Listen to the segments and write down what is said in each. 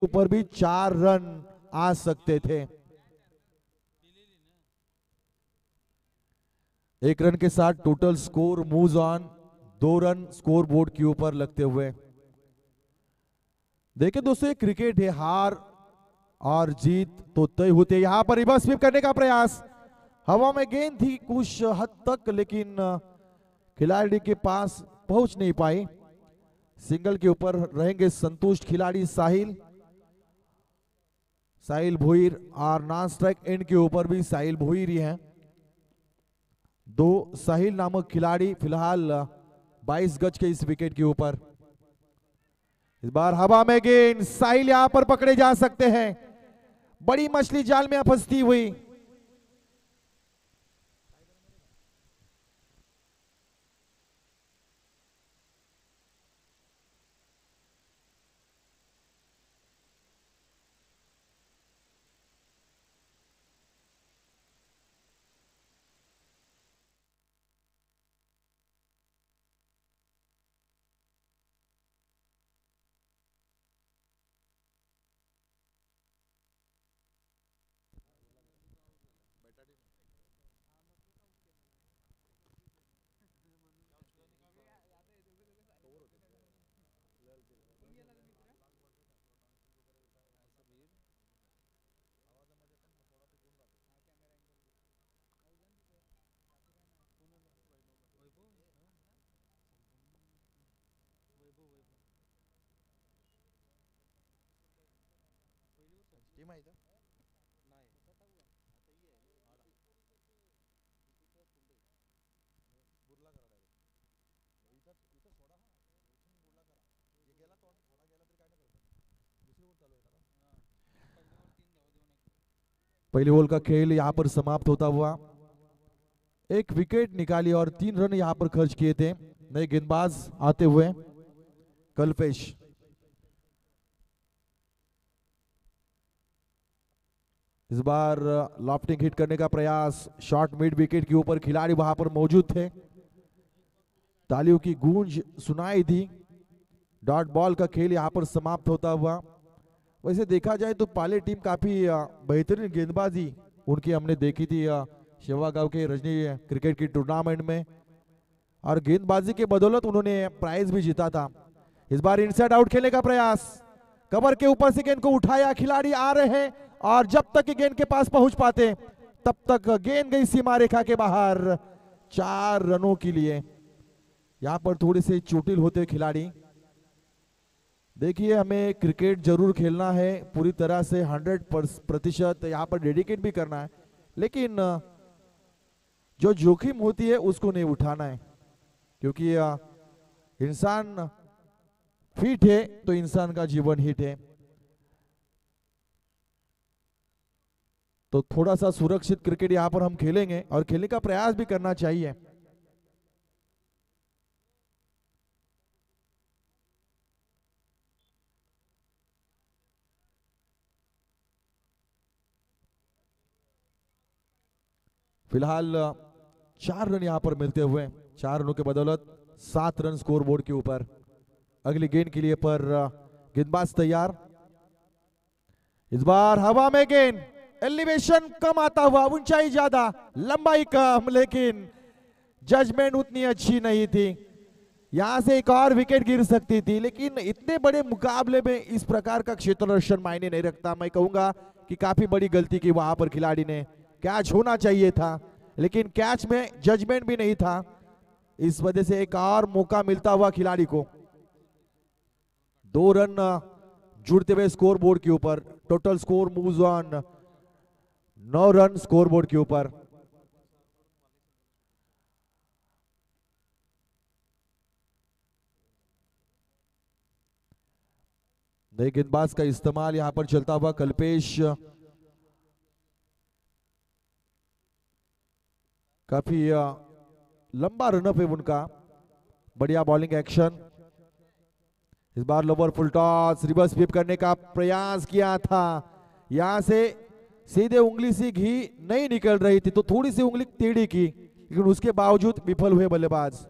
ऊपर भी 4 रन आ सकते थे। 1 रन के साथ total score moves on, 2 run score board के ऊपर लगते हुए। देखिए दोस्तों, ये क्रिकेट है, हार और जीत तो तय होते। यहां पर रिवर्स स्वीप करने का प्रयास, हवा में गेंद थी कुछ हद तक, लेकिन खिलाड़ी के पास पहुंच नहीं पाई। सिंगल के ऊपर रहेंगे संतुष्ट खिलाड़ी साहिल भोईर, और नॉन स्ट्राइक एंड के ऊपर भी साहिल भोईर ही हैं। 2 साहिल नामक खिलाड़ी फिलहाल 22 गज के इस विकेट के ऊपर। इस बार हवा में गेंद, साहिल यहां पर पकड़े जा सकते हैं। बड़ी मछली जाल में फंसती हुई। पहले ओवर का खेल यहां पर समाप्त होता हुआ। 1 विकेट निकाली और 3 रन यहां पर खर्च किए थे नए गेंदबाज आते हुए कल्पेश। इस बार लॉफ्टिंग हिट करने का प्रयास, शॉर्ट मिड विकेट के ऊपर खिलाड़ी वहां पर मौजूद थे। तालियों की गूंज सुनाई दी। डॉट बॉल का खेल यहां पर समाप्त होता हुआ। वैसे देखा जाए तो पाले टीम काफी बेहतरीन गेंदबाजी उनकी हमने देखी थी शेवागांव के रजनी क्रिकेट की टूर्नामेंट में, और गेंदबाजी के बदौलत उन्होंने प्राइज भी जीता था। इस बार इनसाइड आउट खेलने का प्रयास, कवर के ऊपर से गेंद को उठाया, खिलाड़ी आ रहे हैं और जब तक गेंद के पास पहुंच पाते तब तक गेंद गई सीमा रेखा के बाहर। 4 रनों के लिए यहां पर थोड़े से चोटिल होते खिलाड़ी। देखिए, हमें क्रिकेट जरूर खेलना है पूरी तरह से 100% यहाँ पर डेडिकेट भी करना है, लेकिन जो जोखिम होती है उसको नहीं उठाना है, क्योंकि इंसान फिट है तो इंसान का जीवन हिट है। तो थोड़ा सा सुरक्षित क्रिकेट यहाँ पर हम खेलेंगे और खेलने का प्रयास भी करना चाहिए। फिलहाल 4 रन यहां पर मिलते हुए, 4 रनों के बदौलत 7 रन स्कोर बोर्ड के ऊपर। अगली गेंद के लिए पर गेंदबाज तैयार। इस बार हवा में गेंद, एलिवेशन कम आता हुआ, ऊंचाई ज्यादा लंबाई कम, लेकिन जजमेंट उतनी अच्छी नहीं थी। यहां से एक और विकेट गिर सकती थी, लेकिन इतने बड़े मुकाबले में इस प्रकार का क्षेत्र रक्षण मायने नहीं रखता। मैं कहूंगा कि काफी बड़ी गलती की वहां पर खिलाड़ी ने। कैच होना चाहिए था, लेकिन कैच में जजमेंट भी नहीं था, इस वजह से एक और मौका मिलता हुआ खिलाड़ी को। 2 रन जुड़ते हुए स्कोर बोर्ड के ऊपर। Total score moves on, 9 run score board के ऊपर। नए गेंदबाज का इस्तेमाल यहां पर चलता हुआ। कल्पेश काफी लंबा रनअप है उनका, बढ़िया बॉलिंग एक्शन। इस बार lower full toss, reverse sweep करने का प्रयास किया था, यहां से सीधे उंगली से घी नहीं निकल रही थी तो थोड़ी सी उंगली टेढ़ी की, लेकिन उसके बावजूद विफल हुए बल्लेबाज।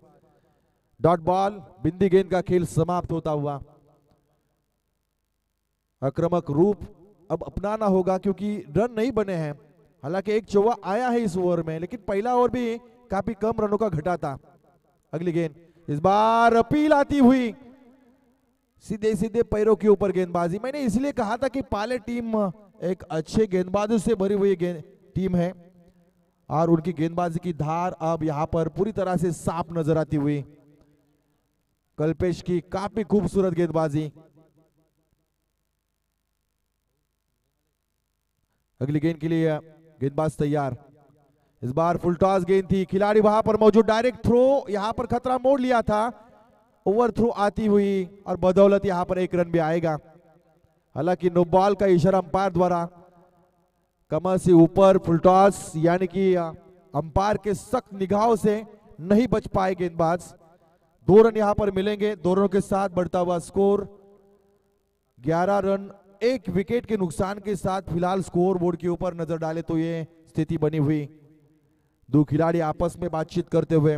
डॉट बॉल, बिंदी गेंद का खेल समाप्त होता हुआ। आक्रामक रूप अब अपनाना होगा क्योंकि रन नहीं बने हैं। हालांकि एक चौवा आया है इस ओवर में, लेकिन पहला ओवर भी काफी कम रनों का घटा था। अगली गेंद, इस बार अपील आती हुई, सीधे सीधे पैरों के ऊपर गेंदबाजी। मैंने इसलिए कहा था कि पाले टीम एक अच्छे गेंदबाजों से भरी हुई टीम है और उनकी गेंदबाजी की धार अब यहां पर पूरी तरह से साफ नजर आती हुई। कल्पेश की काफी खूबसूरत गेंदबाजी। अगली गेंद के लिए गेंदबाज तैयार। इस बार फुल टॉस गेंद थी, खिलाड़ी वहां पर मौजूद, डायरेक्ट थ्रो, यहां पर खतरा मोड़ लिया था, ओवर थ्रो आती हुई और बदौलत यहां पर एक रन भी आएगा। हालांकि नो बॉल का इशारा अंपायर द्वारा, कमर से ऊपर फुल टॉस, यानी कि अंपायर के सख्त निगाहों से नहीं बच पाए गेंदबाज। 2 रन यहां पर मिलेंगे। 2 रनों के साथ बढ़ता हुआ स्कोर 11 रन, 1 विकेट के नुकसान के साथ फिलहाल स्कोर बोर्ड के ऊपर नजर डाले तो ये स्थिति बनी हुई। 2 खिलाड़ी आपस में बातचीत करते हुए।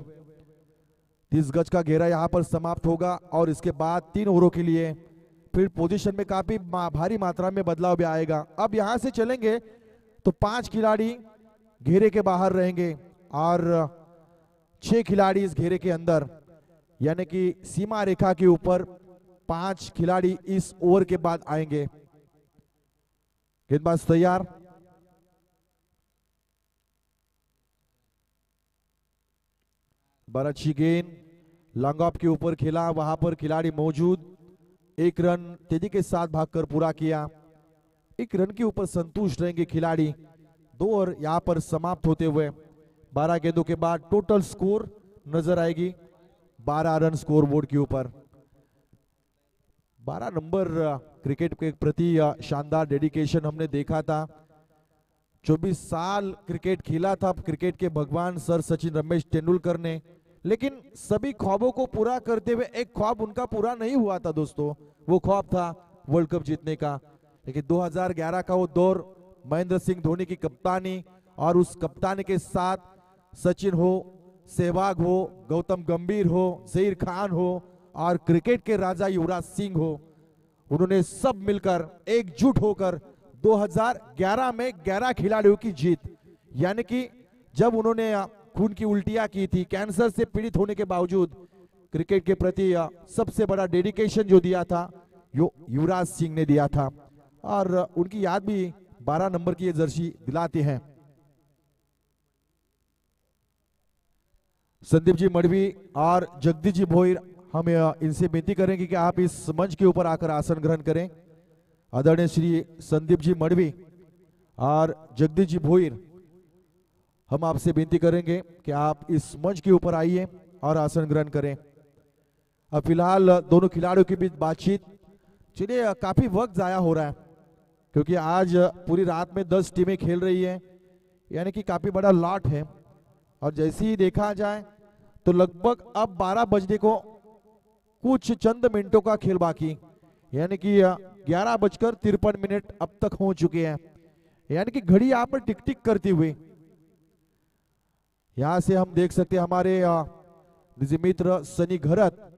30 गज का घेरा यहां पर समाप्त होगा और इसके बाद 3 ओवरों के लिए फील्ड पोजीशन में काफी भारी मात्रा में बदलाव भी आएगा। अब यहां से चलेंगे तो 5 खिलाड़ी घेरे के बाहर रहेंगे और 6 खिलाड़ी इस घेरे के अंदर, यानी कि सीमा रेखा के ऊपर 5 खिलाड़ी इस ओवर के बाद आएंगे। गेंदबाज तैयार। बरच्छी गेंद लॉन्ग ऑफ के ऊपर खेला, वहां पर खिलाड़ी मौजूद, 1 रन तेजी के साथ भागकर पूरा किया। 1 रन के ऊपर संतुष्ट रहेंगे खिलाड़ी। 2 ओवर यहां पर समाप्त होते हुए 12 गेंदों के बाद टोटल स्कोर नजर आएगी 12 रन स्कोर बोर्ड के ऊपर। 12 नंबर क्रिकेट के प्रति शानदार डेडिकेशन हमने देखा था। 24 साल क्रिकेट खेला था क्रिकेट के भगवान सर सचिन रमेश तेंदुलकर ने, लेकिन सभी ख्वाबों को पूरा करते हुए एक ख्वाब उनका पूरा नहीं हुआ था दोस्तों। वो ख्वाब था वर्ल्ड कप जीतने का। लेकिन 2011 का वो दौर, महेंद्र सिंह धोनी की कप्तानी और उस कप्तानी के साथ सचिन हो, सहवाग हो, गौतम गंभीर हो, जहीर खान हो और क्रिकेट के राजा युवराज सिंह हो, उन्होंने सब मिलकर एकजुट होकर 2011 में 11 खिलाड़ियों की जीत, यानी कि जब उन्होंने खून की उल्टियां की थी, कैंसर से पीड़ित होने के बावजूद क्रिकेट के प्रति सबसे बड़ा डेडिकेशन जो दिया था युवराज सिंह ने दिया था और उनकी याद भी 12 नंबर की ये जर्सी दिलाते हैं। संदीप जी मड़वी और जगदीश जी भोईर, हम इनसे विनती करेंगे कि आप इस मंच के ऊपर आकर आसन ग्रहण करें। आदरणीय श्री संदीप जी मड़वी और जगदीश जी भोईर, हम आपसे विनती करेंगे कि आप इस मंच के ऊपर आइए और आसन ग्रहण करें। अब फिलहाल दोनों खिलाड़ियों के बीच बातचीत, चलिए काफी वक्त जाया हो रहा है क्योंकि आज पूरी रात में 10 टीमें खेल रही है, यानी कि काफी बड़ा लॉट है और जैसे ही देखा जाए तो लगभग अब 12 बजने को कुछ चंद मिनटों का खेल बाकी, यानी कि 11:53 अब तक हो चुके हैं, यानी कि घड़ी यहाँ पर टिक टिक करती हुई। यहां से हम देख सकते हैं हमारे निजी मित्र सनी घरत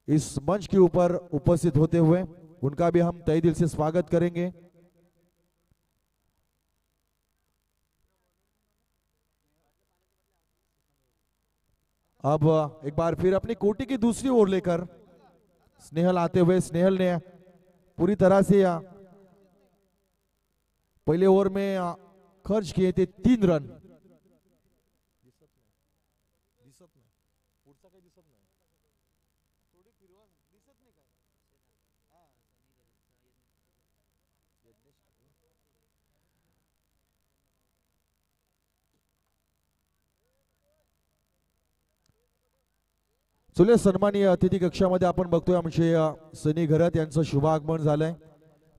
इस मंच के ऊपर उपस्थित होते हुए, उनका भी हम तहे दिल से स्वागत करेंगे। अब एक बार फिर अपनी कोटी की दूसरी ओर लेकर स्नेहल आते हुए, स्नेहल ने पूरी तरह से पहले ओवर में खर्च किए थे 3 रन। चलिए, सन्माननीय अतिथी कक्षामध्ये आपण बघतोय आमचे सनी घरत यांचं शुभागमन झालंय।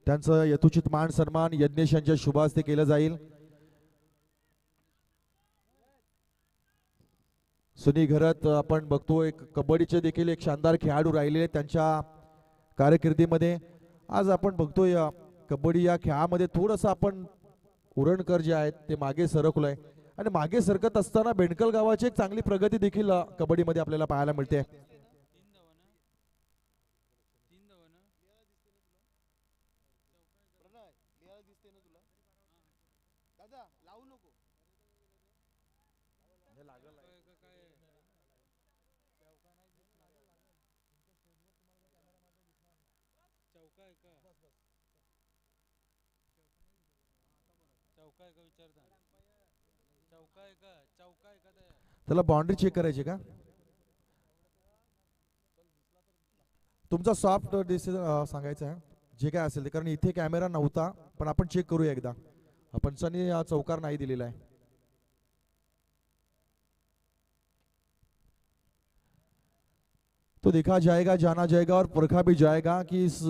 त्यांचं यथोचित मान सन्मान यज्ञेश यांच्या शुभ हस्ते केलं जाईल। सनी घरत आपण बघतोय कबड्डीचे देखील एक शानदार खेळाडू राहिलेले त्यांच्या कारकिर्दीमध्ये। आज आपण बघतोय कबड्डी या खेळामध्ये थोडंसं आपण उरणकर जे आहेत ते मागे सरकलोय आणि मागे सरकत असताना बेंडकल गावाची एक चांगली प्रगती देखील कबड्डीमध्ये आपल्याला पाहायला मिळते। त्याला बाउंड्री चेक करायची का? तुमचा सॉफ्ट डिसिजन सांगायचा आहे जे काय असेल ते, कारण इथे कॅमेरा नव्हता, पण आपण चेक करूया एकदा. पंचांनी चौकार नाही दिलेला आहे. तो देखा जाएगा, जाना जाएगा और परखा भी जाएगा कि इस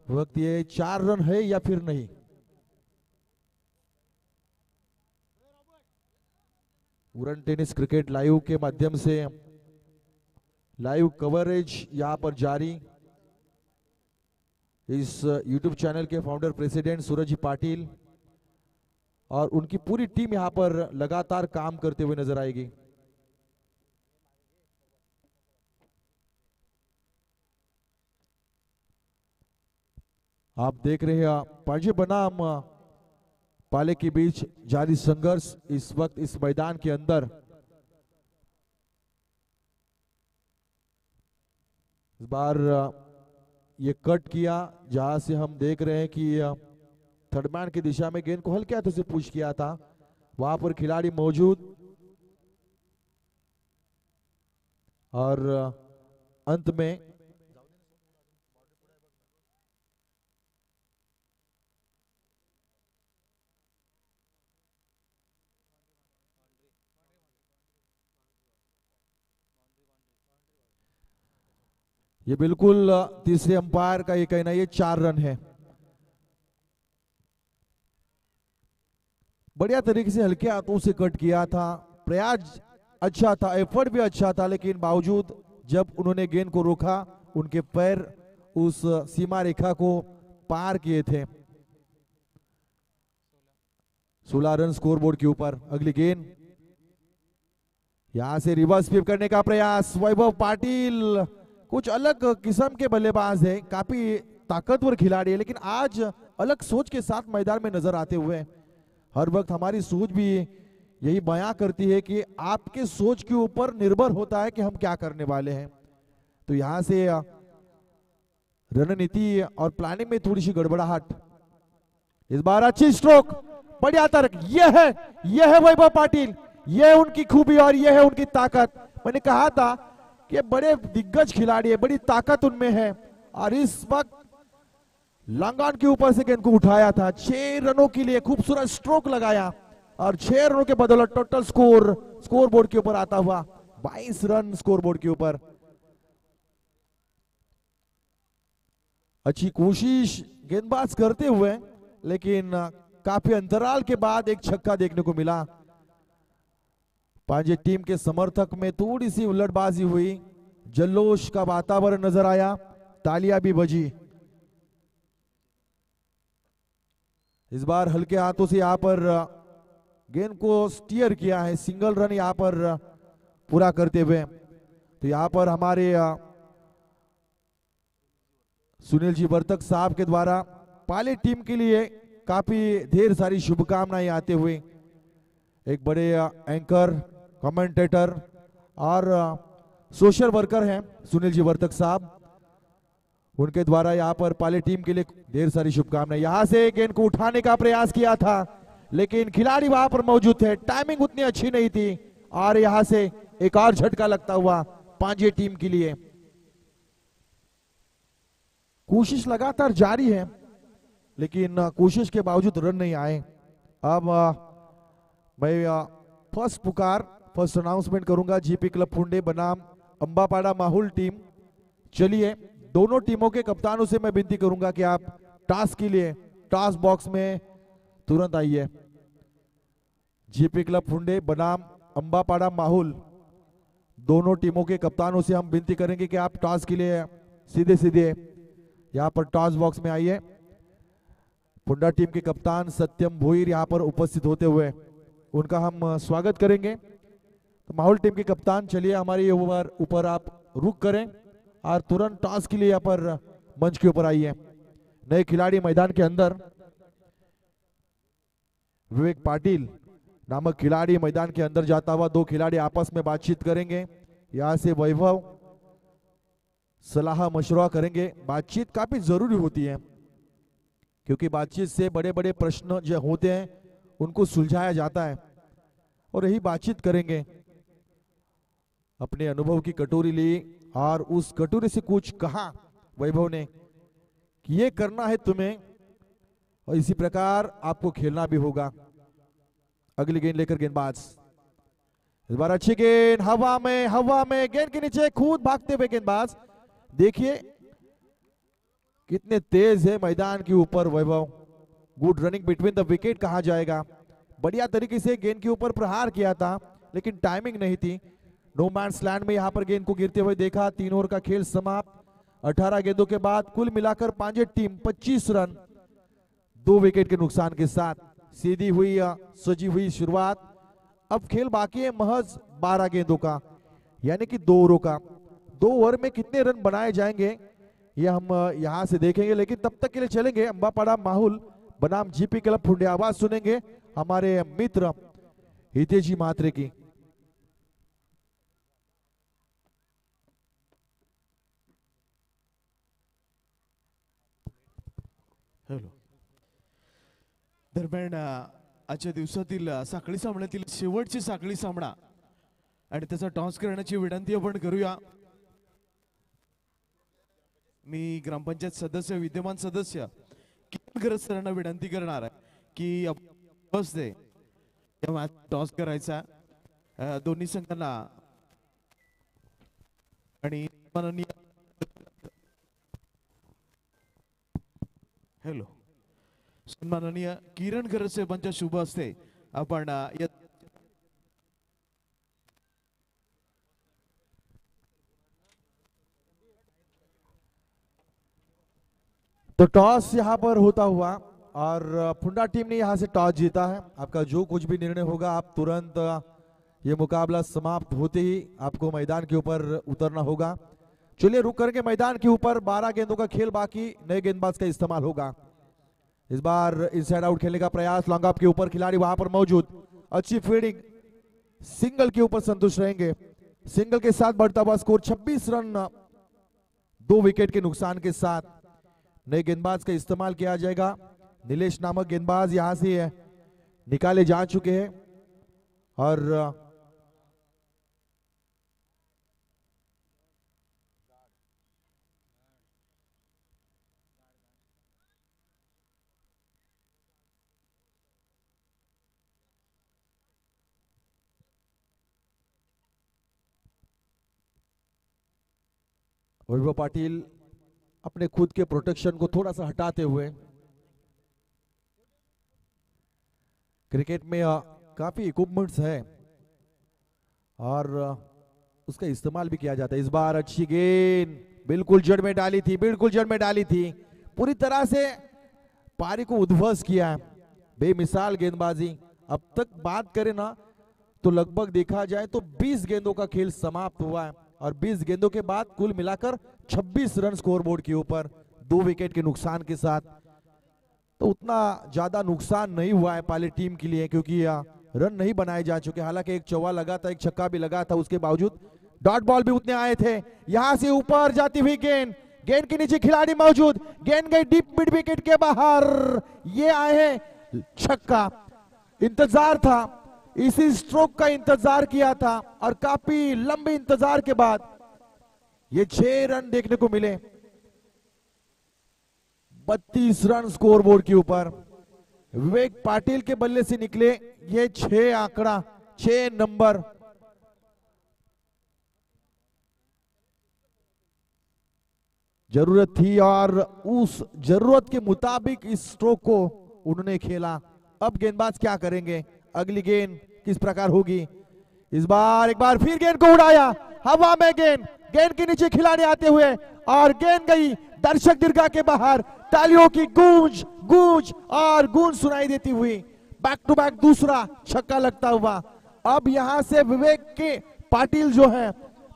वक्त ये 4 रन है या फिर नहीं. उड़न टेनिस क्रिकेट लाइव के माध्यम से लाइव कवरेज यहां पर जारी. इस यूट्यूब चैनल के फाउंडर प्रेसिडेंट सूरज जी पाटिल और उनकी पूरी टीम यहां पर लगातार काम करते हुए नजर आएगी. आप देख रहे हैं पांजे बनाम पाले के बीच जारी संघर्ष इस वक्त इस मैदान के अंदर. इस बार ये कट किया जहां से हम देख रहे हैं कि थर्ड मैन की दिशा में गेंद को हल्के हाथों से पुश किया था, वहां पर खिलाड़ी मौजूद और अंत में ये बिल्कुल तीसरे अंपायर का ये कहना, ये 4 रन है. बढ़िया तरीके से हल्के हाथों से कट किया था, प्रयास अच्छा था, एफर्ट भी अच्छा था, लेकिन बावजूद जब उन्होंने गेंद को रोका उनके पैर उस सीमा रेखा को पार किए थे. 16 रन स्कोरबोर्ड के ऊपर. अगली गेंद यहां से रिवर्स स्वीप करने का प्रयास. वैभव पाटिल कुछ अलग किस्म के बल्लेबाज है, काफी ताकतवर खिलाड़ी है, लेकिन आज अलग सोच के साथ मैदान में नजर आते हुए. हर वक्त हमारी सोच भी यही बयां करती है कि आपके सोच के ऊपर निर्भर होता है कि हम क्या करने वाले हैं. तो यहां से रणनीति और प्लानिंग में थोड़ी सी गड़बड़ाहट. इस बार अच्छी स्ट्रोक, बढ़िया तर्क. यह है वैभव पाटिल, यह है उनकी खूबी और यह है उनकी ताकत. मैंने कहा था कि बड़े दिग्गज खिलाड़ी है, बड़ी ताकत उनमें है, और इस वक्त लांगन के ऊपर से गेंद को उठाया था. 6 रनों के लिए खूबसूरत स्ट्रोक लगाया और 6 रनों के बदौलत टोटल स्कोर बोर्ड के ऊपर आता हुआ 22 रन स्कोर बोर्ड के ऊपर. अच्छी कोशिश गेंदबाज करते हुए, लेकिन काफी अंतराल के बाद एक छक्का देखने को मिला. पांजे टीम के समर्थक में थोड़ी सी उलटबाजी हुई, जल्लोष का वातावरण नजर आया, तालियां भी बजी. इस बार हल्के हाथों से यहां पर गेंद को स्टीयर किया है, सिंगल रन यहां पर पूरा करते हुए. तो यहां पर हमारे सुनील जी वर्तक साहब के द्वारा पाले टीम के लिए काफी ढेर सारी शुभकामनाएं आते हुए, एक बड़े एंकर, कमेंटेटर और सोशल वर्कर हैं सुनील जी वर्तक साहब, उनके द्वारा यहां पर पाले टीम के लिए ढेर सारी शुभकामनाएं. यहां से गेंद को उठाने का प्रयास किया था, लेकिन खिलाड़ी वहां पर मौजूद थे, टाइमिंग उतनी अच्छी नहीं थी, और यहां से एक और झटका लगता हुआ पांजे टीम के लिए. कोशिश लगातार जारी है, लेकिन कोशिश के बावजूद रन नहीं आए. अब मैं फर्स्ट अनाउंसमेंट करूंगा. जीपी क्लब फुंडे बनाम अंबापाड़ा माहौल टीम. चलिए, दोनों टीमों के कप्तानों से मैं विनती करूंगा कि आप टॉस के लिए टॉस बॉक्स में तुरंत आइए. जीपी क्लब फुंडे बनाम अंबापाड़ा माहौल, दोनों टीमों के कप्तानों से हम विनती करेंगे कि आप टॉस के लिए सीधे सीधे यहां पर टॉस बॉक्स में आइए. फुंडा टीम के कप्तान सत्यम भोईर यहां पर उपस्थित होते हुए उनका हम स्वागत करेंगे. तो माहौल टीम के कप्तान, चलिए हमारे ओवर ऊपर आप रुक करें और तुरंत टॉस के लिए यहाँ पर मंच के ऊपर आइए. नए खिलाड़ी मैदान के अंदर, विवेक पाटिल नामक खिलाड़ी मैदान के अंदर जाता हुआ, 2 खिलाड़ी आपस में बातचीत करेंगे. यहां से वैभव सलाह मशवरा करेंगे। बातचीत काफी जरूरी होती है, क्योंकि बातचीत से बड़े बड़े प्रश्न जो होते हैं उनको सुलझाया जाता है। और यही बातचीत करेंगे। अपने अनुभव की कटोरी ली और उस कटोरी से कुछ कहा वैभव ने कि ये करना है तुम्हें, और इसी प्रकार आपको खेलना भी होगा। अगली गेंद लेकर गेंदबाज, इस बार अच्छी गेंद हवा में गेंद के नीचे खुद भागते हुए गेंदबाज। देखिए कितने तेज है मैदान के ऊपर Vaibhav. Good running between the wicket कहा जाएगा। बढ़िया तरीके से गेंद के ऊपर प्रहार किया था, लेकिन टाइमिंग नहीं थी। नो मैन्स लैंड में यहां पर गेंद को गिरते हुए देखा। 3 ओवर का खेल समाप्त। 18 गेंदों के बाद कुल मिलाकर पांजे टीम 25 रन 2 विकेट के नुकसान के साथ सीधी हुई सजी हुई शुरुआत। अब खेल बाकी है महज 12 गेंदों का, यानी कि 2 ओवरों का। 2 ओवर में कितने रन बनाए जाएंगे ये हम यहां से देखेंगे, लेकिन तब तक के लिए चलेंगे अंबापाड़ा माहौल बनाम जीपी क्लब फुंडे। आवाज सुनेंगे हमारे मित्र हितेजी महात्रे की। हॅलो. दरम्यान आजच्या दिवसातील साखळी सामन्यातील शेवटची साखळी सामना आणि त्याचा टॉस करण्याची विनंती आपण करूया. मी ग्रामपंचायत सदस्य विद्यमान सदस्य किरण गरज सरांना विनंती करणार आहे की टॉस दे टॉस करायचा दोन्ही संघांना. आणि माननीय हॅलो सन्माननीय किरण गरज साहेबांच्या शुभ हस्ते आपण तो टॉस यहां पर होता हुआ और फुंडा टीम ने यहां से टॉस जीता है। आपका जो कुछ भी निर्णय होगा आप तुरंत ये मुकाबला समाप्त होते ही आपको मैदान के ऊपर उतरना होगा। चलिए रुक करके मैदान के ऊपर 12 गेंदों का खेल बाकी, नए गेंदबाज का इस्तेमाल होगा। इस बार इनसाइड आउट खेलने का प्रयास, लॉन्ग ऑफ के ऊपर खिलाड़ी वहां पर मौजूद, अच्छी फील्डिंग, सिंगल के ऊपर संतुष्ट रहेंगे। सिंगल के साथ बढ़ता हुआ स्कोर 26 रन 2 विकेट के नुकसान के साथ। नए गेंदबाज का इस्तेमाल किया जाएगा। नीलेश नामक गेंदबाज यहां से निकाले जा चुके हैं और वैभव पाटिल अपने खुद के प्रोटेक्शन को थोड़ा सा हटाते हुए, क्रिकेट में काफी इक्विपमेंट्स है और उसका इस्तेमाल भी किया जाता है। इस बार अच्छी गेंद बिल्कुल जड़ में डाली थी, बिल्कुल जड़ में डाली थी, पूरी तरह से पारी को उद्ध्वस्त किया है। बेमिसाल गेंदबाजी। अब तक बात करें ना तो लगभग देखा जाए तो 20 गेंदों का खेल समाप्त हुआ है और 20 गेंदों के बाद कुल मिलाकर 26 रन स्कोरबोर्ड के ऊपर 2 विकेट के नुकसान के साथ। तो उतना ज्यादा नुकसान नहीं हुआ है पहले टीम के लिए, क्योंकि रन नहीं बनाए जा चुके। हालांकि एक चौवा लगा था, एक छक्का भी लगा था, उसके बावजूद डॉट बॉल भी उतने आए थे। यहां से ऊपर जाती हुई गेंद, गेंद के नीचे खिलाड़ी मौजूद, गेंद गई डीप मिड विकेट के बाहर। ये आए हैं छक्का। इंतजार था, इसी स्ट्रोक का इंतजार किया था और काफी लंबे इंतजार के बाद ये 6 रन देखने को मिले। 32 रन स्कोरबोर्ड के ऊपर विवेक पाटिल के बल्ले से निकले ये 6 आंकड़ा, 6 नंबर। जरूरत थी और उस जरूरत के मुताबिक इस स्ट्रोक को उन्होंने खेला। अब गेंदबाज क्या करेंगे, अगली गेंद किस प्रकार होगी। इस बार एक बार फिर गेंद को उड़ाया, हवा में गेंद, गेंद के नीचे खिलाड़ी आते हुए और गेंद गई दर्शक दीर्घा के बाहर। तालियों की गूंज गूंज और गूंज सुनाई देती हुई बैक टू बैक दूसरा छक्का लगता हुआ। अब यहां से विवेक के पाटिल जो है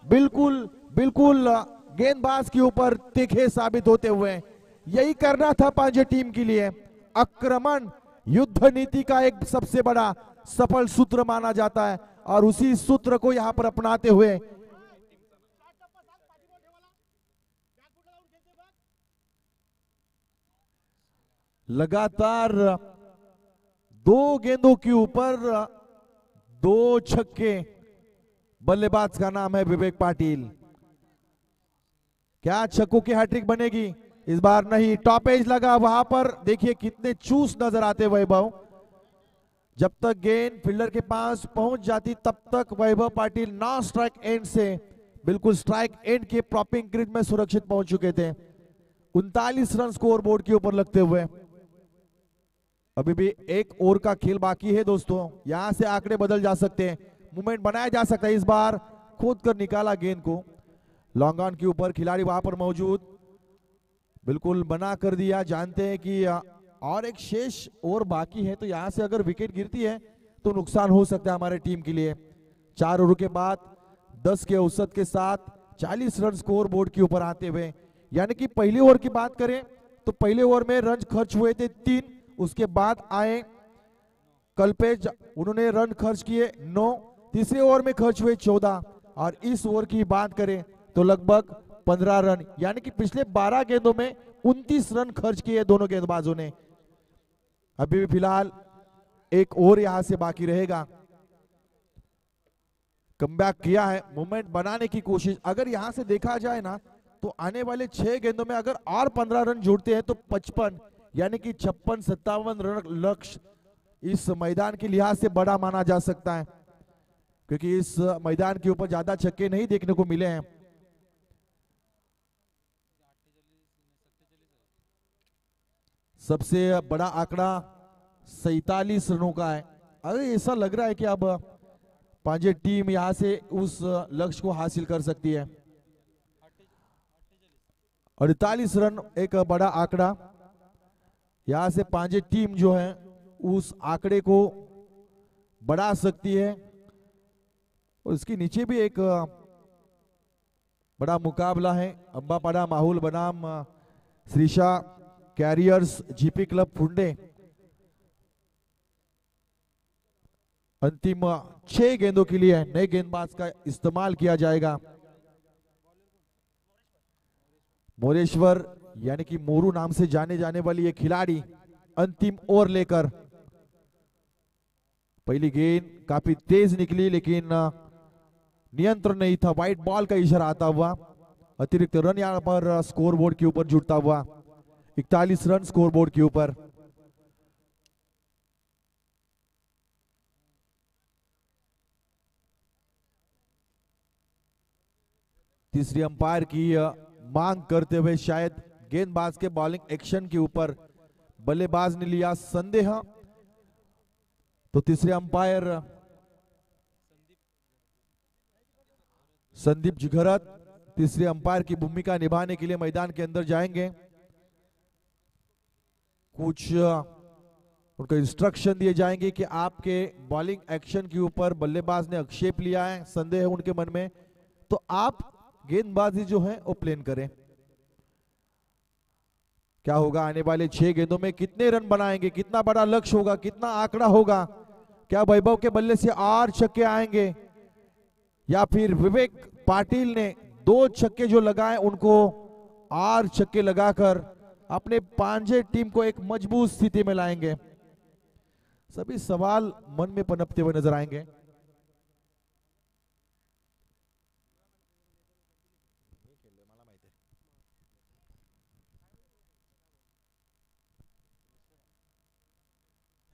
बिल्कुल बिल्कुल गेंदबाज के ऊपर तीखे साबित होते हुए। यही करना था पांजे टीम के लिए। आक्रमण युद्ध नीति का एक सबसे बड़ा सफल सूत्र माना जाता है और उसी सूत्र को यहां पर अपनाते हुए लगातार 2 गेंदों के ऊपर 2 छक्के। बल्लेबाज का नाम है विवेक पाटिल। क्या छक्कों की हैट्रिक बनेगी? इस बार नहीं। टॉप एज लगा वहां पर, देखिए कितने चूस नजर आते वैभव। जब तक गेंद फील्डर के पास पहुंच जाती तब तक वैभव पाटिल नॉन स्ट्राइक एंड से बिल्कुल स्ट्राइक एंड के प्रॉपिंग ग्रिड में सुरक्षित पहुंच चुके थे। 39 रन स्कोर बोर्ड के ऊपर लगते हुए अभी भी 1 ओवर का खेल बाकी है दोस्तों। यहां से आंकड़े बदल जा सकते हैं, मूवमेंट बनाया जा सकता है। इस बार खोद कर निकाला गेंद को, लॉन्ग ऑन के ऊपर खिलाड़ी वहां पर मौजूद, बिल्कुल बना कर दिया। जानते हैं कि और एक शेष ओवर बाकी है, तो यहां से अगर विकेट गिरती है तो नुकसान हो सकता है हमारे टीम के लिए। 4 ओवर के बाद 10 के औसत के साथ 40 रन स्कोर बोर्ड के ऊपर आते हुए, यानी कि पहले ओवर की बात करें तो पहले ओवर में रन खर्च हुए थे 3, उसके बाद आए कल्पेश, उन्होंने रन खर्च किए 9, तीसरे ओवर में खर्च हुए 14, और इस ओवर की बात करें तो लगभग 15 रन, यानी कि पिछले 12 गेंदों में 29 रन खर्च किए दोनों गेंदबाजों ने। अभी भी फिलहाल 1 ओवर यहां से बाकी रहेगा। कमबैक किया है, मूवमेंट बनाने की कोशिश। अगर यहां से देखा जाए ना तो आने वाले 6 गेंदों में अगर और 15 रन जुड़ते हैं तो 55 यानी कि 56-57 रन लक्ष्य इस मैदान के लिहाज से बड़ा माना जा सकता है, क्योंकि इस मैदान के ऊपर ज्यादा छक्के नहीं देखने को मिले हैं। सबसे बड़ा आंकड़ा 47 रनों का है। अरे ऐसा लग रहा है कि अब पांजे टीम यहां से उस लक्ष्य को हासिल कर सकती है। 48 रन एक बड़ा आंकड़ा, यहां से पांजे टीम जो है उस आंकड़े को बढ़ा सकती है। और इसके नीचे भी एक बड़ा मुकाबला है। अंबापाड़ा माहौल बनाम श्रीशा कैरियर्स जीपी क्लब फुंडे। अंतिम 6 गेंदों के लिए नए गेंदबाज का इस्तेमाल किया जाएगा। मोरेश्वर यानी कि मोरू नाम से जाने जाने वाली ये खिलाड़ी अंतिम ओवर लेकर, पहली गेंद काफी तेज निकली लेकिन नियंत्रण नहीं था, व्हाइट बॉल का इशारा आता हुआ। अतिरिक्त रन यहां पर स्कोर बोर्ड के ऊपर जुड़ता हुआ, 41 रन स्कोर बोर्ड के ऊपर। तीसरी अंपायर की मांग करते हुए शायद गेंदबाज के बॉलिंग एक्शन के ऊपर बल्लेबाज ने लिया संदेह, तो तीसरे अंपायर संदीप जिघरत तीसरे अंपायर की भूमिका निभाने के लिए मैदान के अंदर जाएंगे। कुछ उनको इंस्ट्रक्शन दिए जाएंगे कि आपके बॉलिंग एक्शन के ऊपर बल्लेबाज ने आक्षेप लिया है, संदेह है उनके मन में, तो आप गेंदबाजी जो है वो प्लेन करें। क्या होगा आने वाले 6 गेंदों में, कितने रन बनाएंगे, कितना बड़ा लक्ष्य होगा, कितना आंकड़ा होगा? क्या वैभव के बल्ले से और छक्के आएंगे या फिर विवेक पाटिल ने 2 छक्के जो लगाए उनको और छक्के लगाकर अपने पांजे टीम को एक मजबूत स्थिति में लाएंगे? सभी सवाल मन में पनपते हुए नजर आएंगे।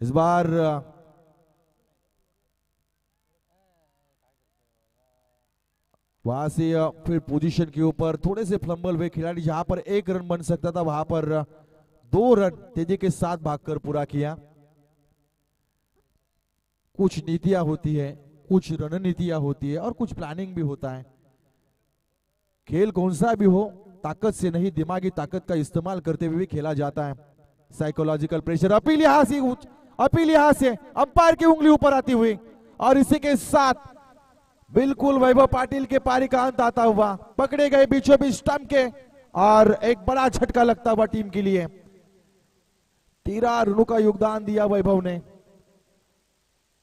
इस बार वहां से फिर पोजीशन के ऊपर थोड़े से फ्लंबल हुए खिलाड़ी, जहां पर 1 रन बन सकता था वहां पर 2 रन तेजी के साथ भागकर पूरा किया। कुछ नीतियां होती है, कुछ रणनीतियां होती है और कुछ प्लानिंग भी होता है। खेल कौन सा भी हो, ताकत से नहीं दिमागी ताकत का इस्तेमाल करते हुए भी खेला जाता है। साइकोलॉजिकल प्रेशर, अपील यहां से अंपायर की उंगली ऊपर आती हुई, और इसी के साथ बिल्कुल वैभव पाटिल के पारी का अंत आता हुआ, पकड़े गए बीचों बीच स्टंप के, और एक बड़ा झटका लगता हुआ टीम के लिए। 13 रनों का योगदान दिया वैभव ने,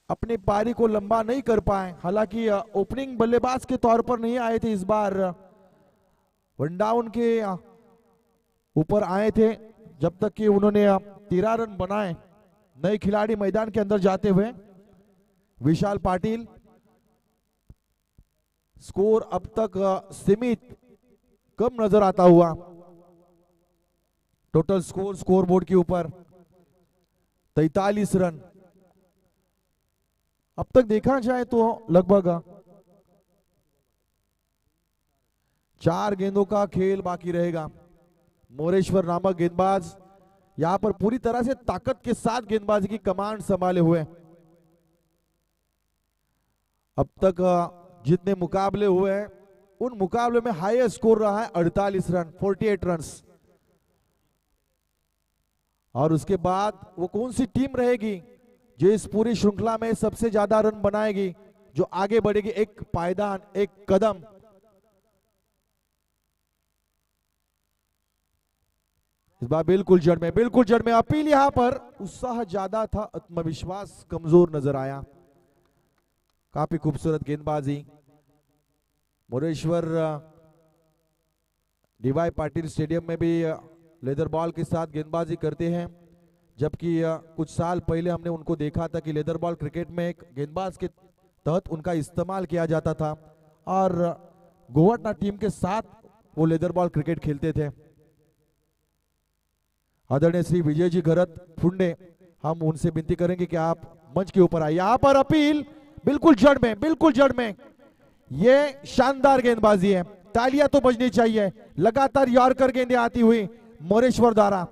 अपनी पारी को लंबा नहीं कर पाए। हालांकि ओपनिंग बल्लेबाज के तौर पर नहीं आए थे, इस बार वन डाउन के ऊपर आए थे, जब तक कि उन्होंने 13 रन बनाए। नए खिलाड़ी मैदान के अंदर जाते हुए विशाल पाटिल। स्कोर अब तक सीमित कम नजर आता हुआ। टोटल स्कोर बोर्ड के ऊपर 43 रन। अब तक देखा जाए तो लगभग 4 गेंदों का खेल बाकी रहेगा। मोरेश्वर नामक गेंदबाज यहां पर पूरी तरह से ताकत के साथ गेंदबाजी की कमांड संभाले हुए। अब तक जितने मुकाबले हुए हैं उन मुकाबले में हाईएस्ट स्कोर रहा है 48 रन, 48 रन्स। और उसके बाद वो कौन सी टीम रहेगी जो इस पूरी श्रृंखला में सबसे ज्यादा रन बनाएगी, जो आगे बढ़ेगी एक पायदान, एक कदम। इस बार बिल्कुल जड़ में अपील। यहां पर उत्साह ज्यादा था, आत्मविश्वास कमजोर नजर आया। काफी खूबसूरत गेंदबाजी। मोरेश्वर डीवाई पाटिल स्टेडियम में भी लेदर बॉल के साथ गेंदबाजी करते हैं, जबकि कुछ साल पहले हमने उनको देखा था कि लेदर बॉल क्रिकेट में एक गेंदबाज के तहत उनका इस्तेमाल किया जाता था और गोवाटना टीम के साथ वो लेदर बॉल क्रिकेट खेलते थे। आदरणीय श्री विजय जी घरत फुंडे, हम उनसे विनती करेंगे कि आप मंच के ऊपर आए। यहां पर अपील बिल्कुल जड़ में। ये शानदार गेंदबाजी है, तालियां तो बजनी चाहिए। लगातार यॉर्कर गेंदें आती हुई मोरेश्वर द्वारा।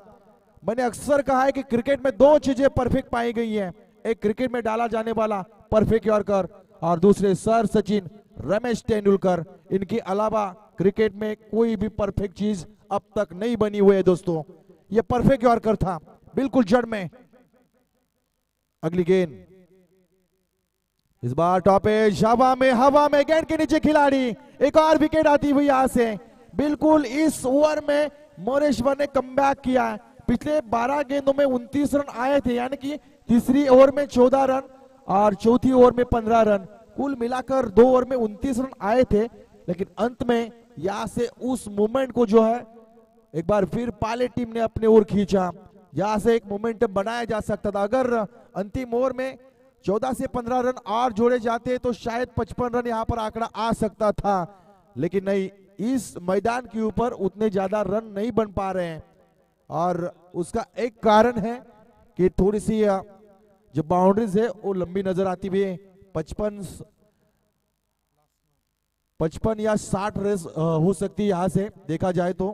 मैंने अक्सर कहा है कि क्रिकेट में 2 चीजें परफेक्ट पाई गई हैं, एक क्रिकेट में डाला जाने वाला परफेक्ट यॉर्कर और दूसरे सर सचिन, रमेश तेंदुलकर। इनके अलावा क्रिकेट में कोई भी परफेक्ट चीज अब तक नहीं बनी हुई है दोस्तों। ये परफेक्ट यॉर्कर था, बिल्कुल जड़ में। अगली गेंद इस बार टॉप एज, हवा में गेंद के नीचे खिलाड़ी। एक और विकेट आती हुई यहां से। बिल्कुल इस ओवर में मोरेश्वर ने कमबैक किया है। पिछले 12 गेंदों में 29 रन आए थे, यानी कि तीसरी ओवर में 14 रन और चौथी ओवर में 15 रन, कुल मिलाकर 2 ओवर में 29 रन आए थे। लेकिन अंत में यहां से उस मूवमेंट को जो है एक बार फिर पाले टीम ने अपने ओर खींचा। यहां से एक मोमेंटम बनाया जा सकता था। अगर अंतिम ओवर में 14 से 15 रन और जोड़े जाते तो शायद 55 रन यहां पर आंकड़ा आ सकता था, लेकिन नहीं, इस मैदान के ऊपर उतने ज्यादा रन नहीं बन पा रहे हैं। और उसका एक कारण है कि थोड़ी सी जो बाउंड्रीज है वो लंबी नजर आती हुई है। 55 या 60 रेस हो सकती है यहां से देखा जाए तो।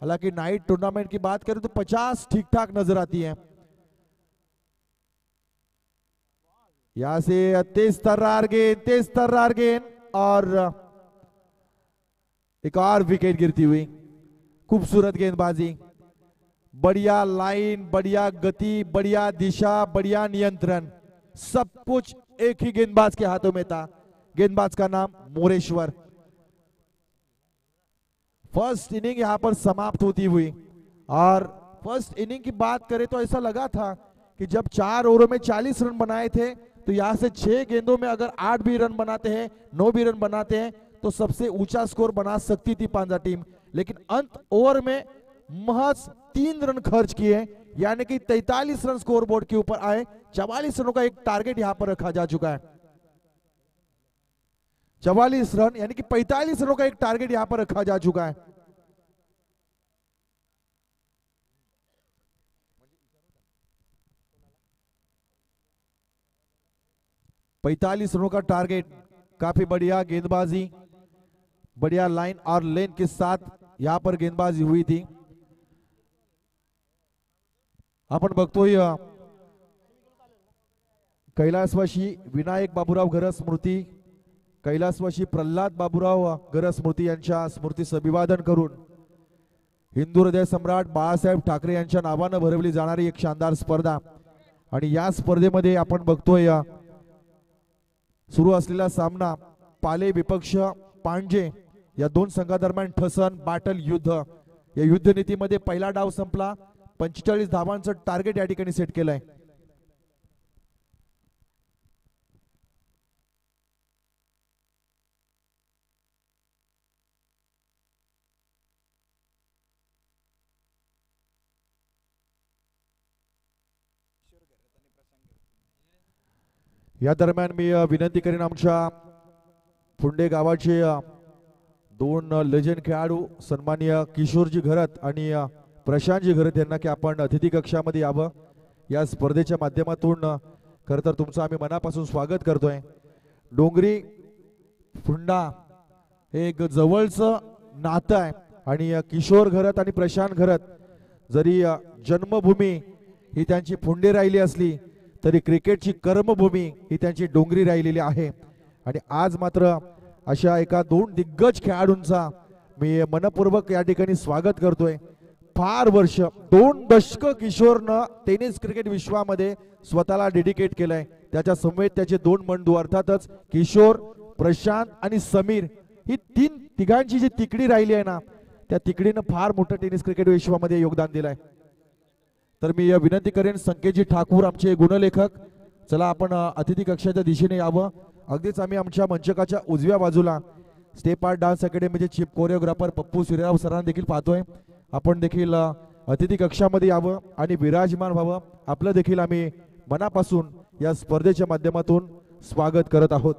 हालांकि नाइट टूर्नामेंट की बात करें तो 50 ठीक ठाक नजर आती है। यहां से तेज तर्रार गेंद और एक और विकेट गिरती हुई। खूबसूरत गेंदबाजी, बढ़िया लाइन, बढ़िया गति, बढ़िया दिशा, बढ़िया नियंत्रण, सब कुछ एक ही गेंदबाज के हाथों में था। गेंदबाज का नाम मोरेश्वर। फर्स्ट इनिंग यहां पर समाप्त होती हुई। और फर्स्ट इनिंग की बात करें तो ऐसा लगा था कि जब 4 ओवरों में 40 रन बनाए थे तो यहां से 6 गेंदों में अगर 8 भी रन बनाते हैं, 9 भी रन बनाते हैं तो सबसे ऊंचा स्कोर बना सकती थी पांजा टीम। लेकिन अंत ओवर में महज 3 रन खर्च किए, यानी कि 43 रन स्कोर बोर्ड के ऊपर आए। 44 रनों का एक टारगेट यहां पर रखा जा चुका है। 44 रन यानी कि 45 रनों का एक टारगेट यहां पर रखा जा चुका है। पैंतालीस रनों का टारगेट। काफी बढ़िया गेंदबाजी, बढ़िया लाइन और लेन के साथ यहां पर गेंदबाजी हुई थी। आपण बघतोय कैलासवासी विनायक बाबूराव घरत स्मृती, कैलासवासी प्रल्हाद बाबूराव घरत स्मृती यांच्या स्मृतीस अभिवादन करून हिंदू हृदय सम्राट बाळासाहेब ठाकरे यांच्या नावाने भरवली जाणारी एक शानदार स्पर्धा। आणि या स्पर्धेमध्ये आपण बघतोय सुरू असलेला सामना पाले विपक्ष पांजे या 2 संघादरम्यान ठसन बाटल युद्ध। या युद्ध नीतीमध्ये पहिला डाव संपला, 45 धावांचं टार्गेट या ठिकाणी सेट केलंय। या दरम्यान मी विनंती करेन आमच्या फुंडे गावाचे दोन लेजंड खेळाडू सन्माननीय किशोरजी घरत आणि प्रशांतजी घरत यांना की आपण अतिथी कक्षामध्ये यावं. या स्पर्धेच्या माध्यमातून खरं तर तुमचं आम्ही मनापासून स्वागत करतोय. डोंगरी फुंडा हे एक जवळचं नातं आहे आणि किशोर घरत आणि प्रशांत घरत जरी जन्मभूमी ही त्यांची फुंडे राहिली असली तरी क्रिकेटची कर्मभूमी ही त्यांची डोंगरी राहिलेली आहे. आणि आज मात्र अशा एका दोन दिग्गज खेळाडूंचा मी मनपूर्वक या ठिकाणी स्वागत करतोय. फार वर्ष 2 दशक किशोरनं टेनिस क्रिकेट विश्वामध्ये स्वतःला डेडिकेट केलंय. त्याच्या समवेत त्याचे 2 बंधू अर्थातच किशोर, प्रशांत आणि समीर ही तिघांची जी तिकडी राहिली आहे ना त्या तिकडीनं फार मोठं टेनिस क्रिकेट विश्वामध्ये योगदान दिलंय. तर मी विनंती करेन संकेतजी ठाकूर आमचे गुणलेखक, चला आपण अतिथी कक्षाच्या दिशेने यावं. अगदीच आम्ही आमच्या मंचकाच्या उजव्या बाजूला स्टेप आर्ट डान्स अकॅडमीचे चीफ कोरिओग्राफर पप्पू सूर्यराव सरांना देखील पाहतोय. आपण देखील अतिथी कक्षामध्ये यावं आणि विराजमान व्हावं. आपलं देखील आम्ही मनापासून या स्पर्धेच्या माध्यमातून स्वागत करत आहोत.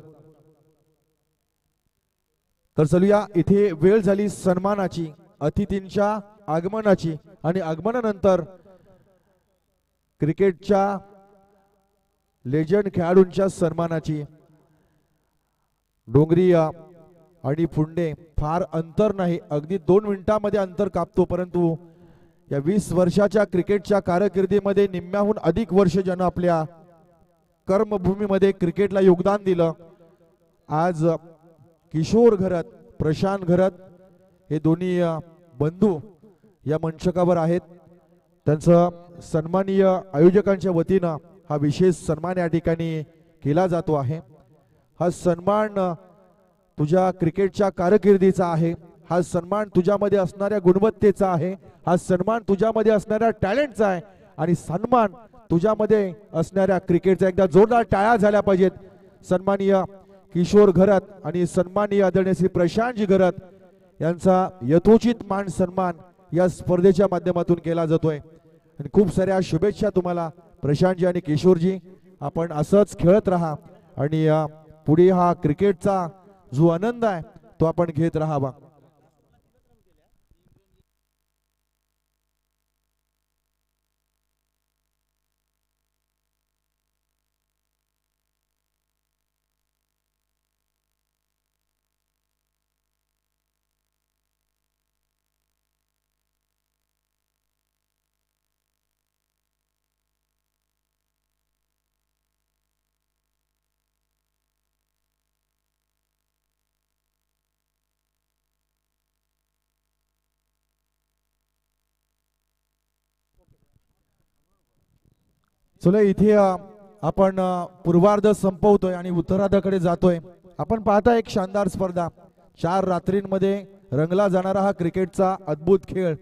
तर चलूया, इथे वेळ झाली सन्मानाची, अतिथींच्या आगमनाची आणि आगमनानंतर क्रिकेटच्या लेजंड खेळाडूंच्या सन्मानाची. डोंगरी आणि फुंडे फार अंतर नाही, अगदी 2 मिनिटांमध्ये अंतर कापतो, परंतु या 20 वर्षाच्या क्रिकेटच्या कारकिर्दीमध्ये निम्म्याहून अधिक वर्ष ज्यानं आपल्या कर्मभूमीमध्ये क्रिकेटला योगदान दिलं. आज किशोर घरत, प्रशांत घरत हे दोन्ही बंधू या मंचकावर आहेत. त्यांचं सन्माननीय आयोजकांच्या वतीनं हा विशेष सन्मान या ठिकाणी केला जातो आहे. हा सन्मान तुझ्या क्रिकेटच्या कारकिर्दीचा आहे, हा सन्मान तुझ्यामध्ये असणाऱ्या गुणवत्तेचा आहे, हा सन्मान तुझ्यामध्ये असणाऱ्या टॅलेंटचा आहे आणि सन्मान तुझ्यामध्ये असणाऱ्या क्रिकेटचा. एकदा जोरदार टाळ्या झाल्या पाहिजेत सन्माननीय किशोर घरत आणि सन्माननीय आदरणीय श्री प्रशांतजी घरत यांचा यथोचित मान सन्मान या स्पर्धेच्या माध्यमातून केला जातोय. आणि खूप साऱ्या शुभेच्छा तुम्हाला प्रशांतजी आणि किशोरजी. आपण असंच खेळत राहा आणि पुढे हा क्रिकेटचा जो आनंद आहे तो आपण घेत राहावा. चला, इथे आपण पूर्वार्ध संपवतोय आणि उत्तरार्धाकडे जातोय. आपण पाहता एक शानदार स्पर्धा, 4 रात्रींमध्ये रंगला जाणारा हा क्रिकेटचा अद्भुत खेळ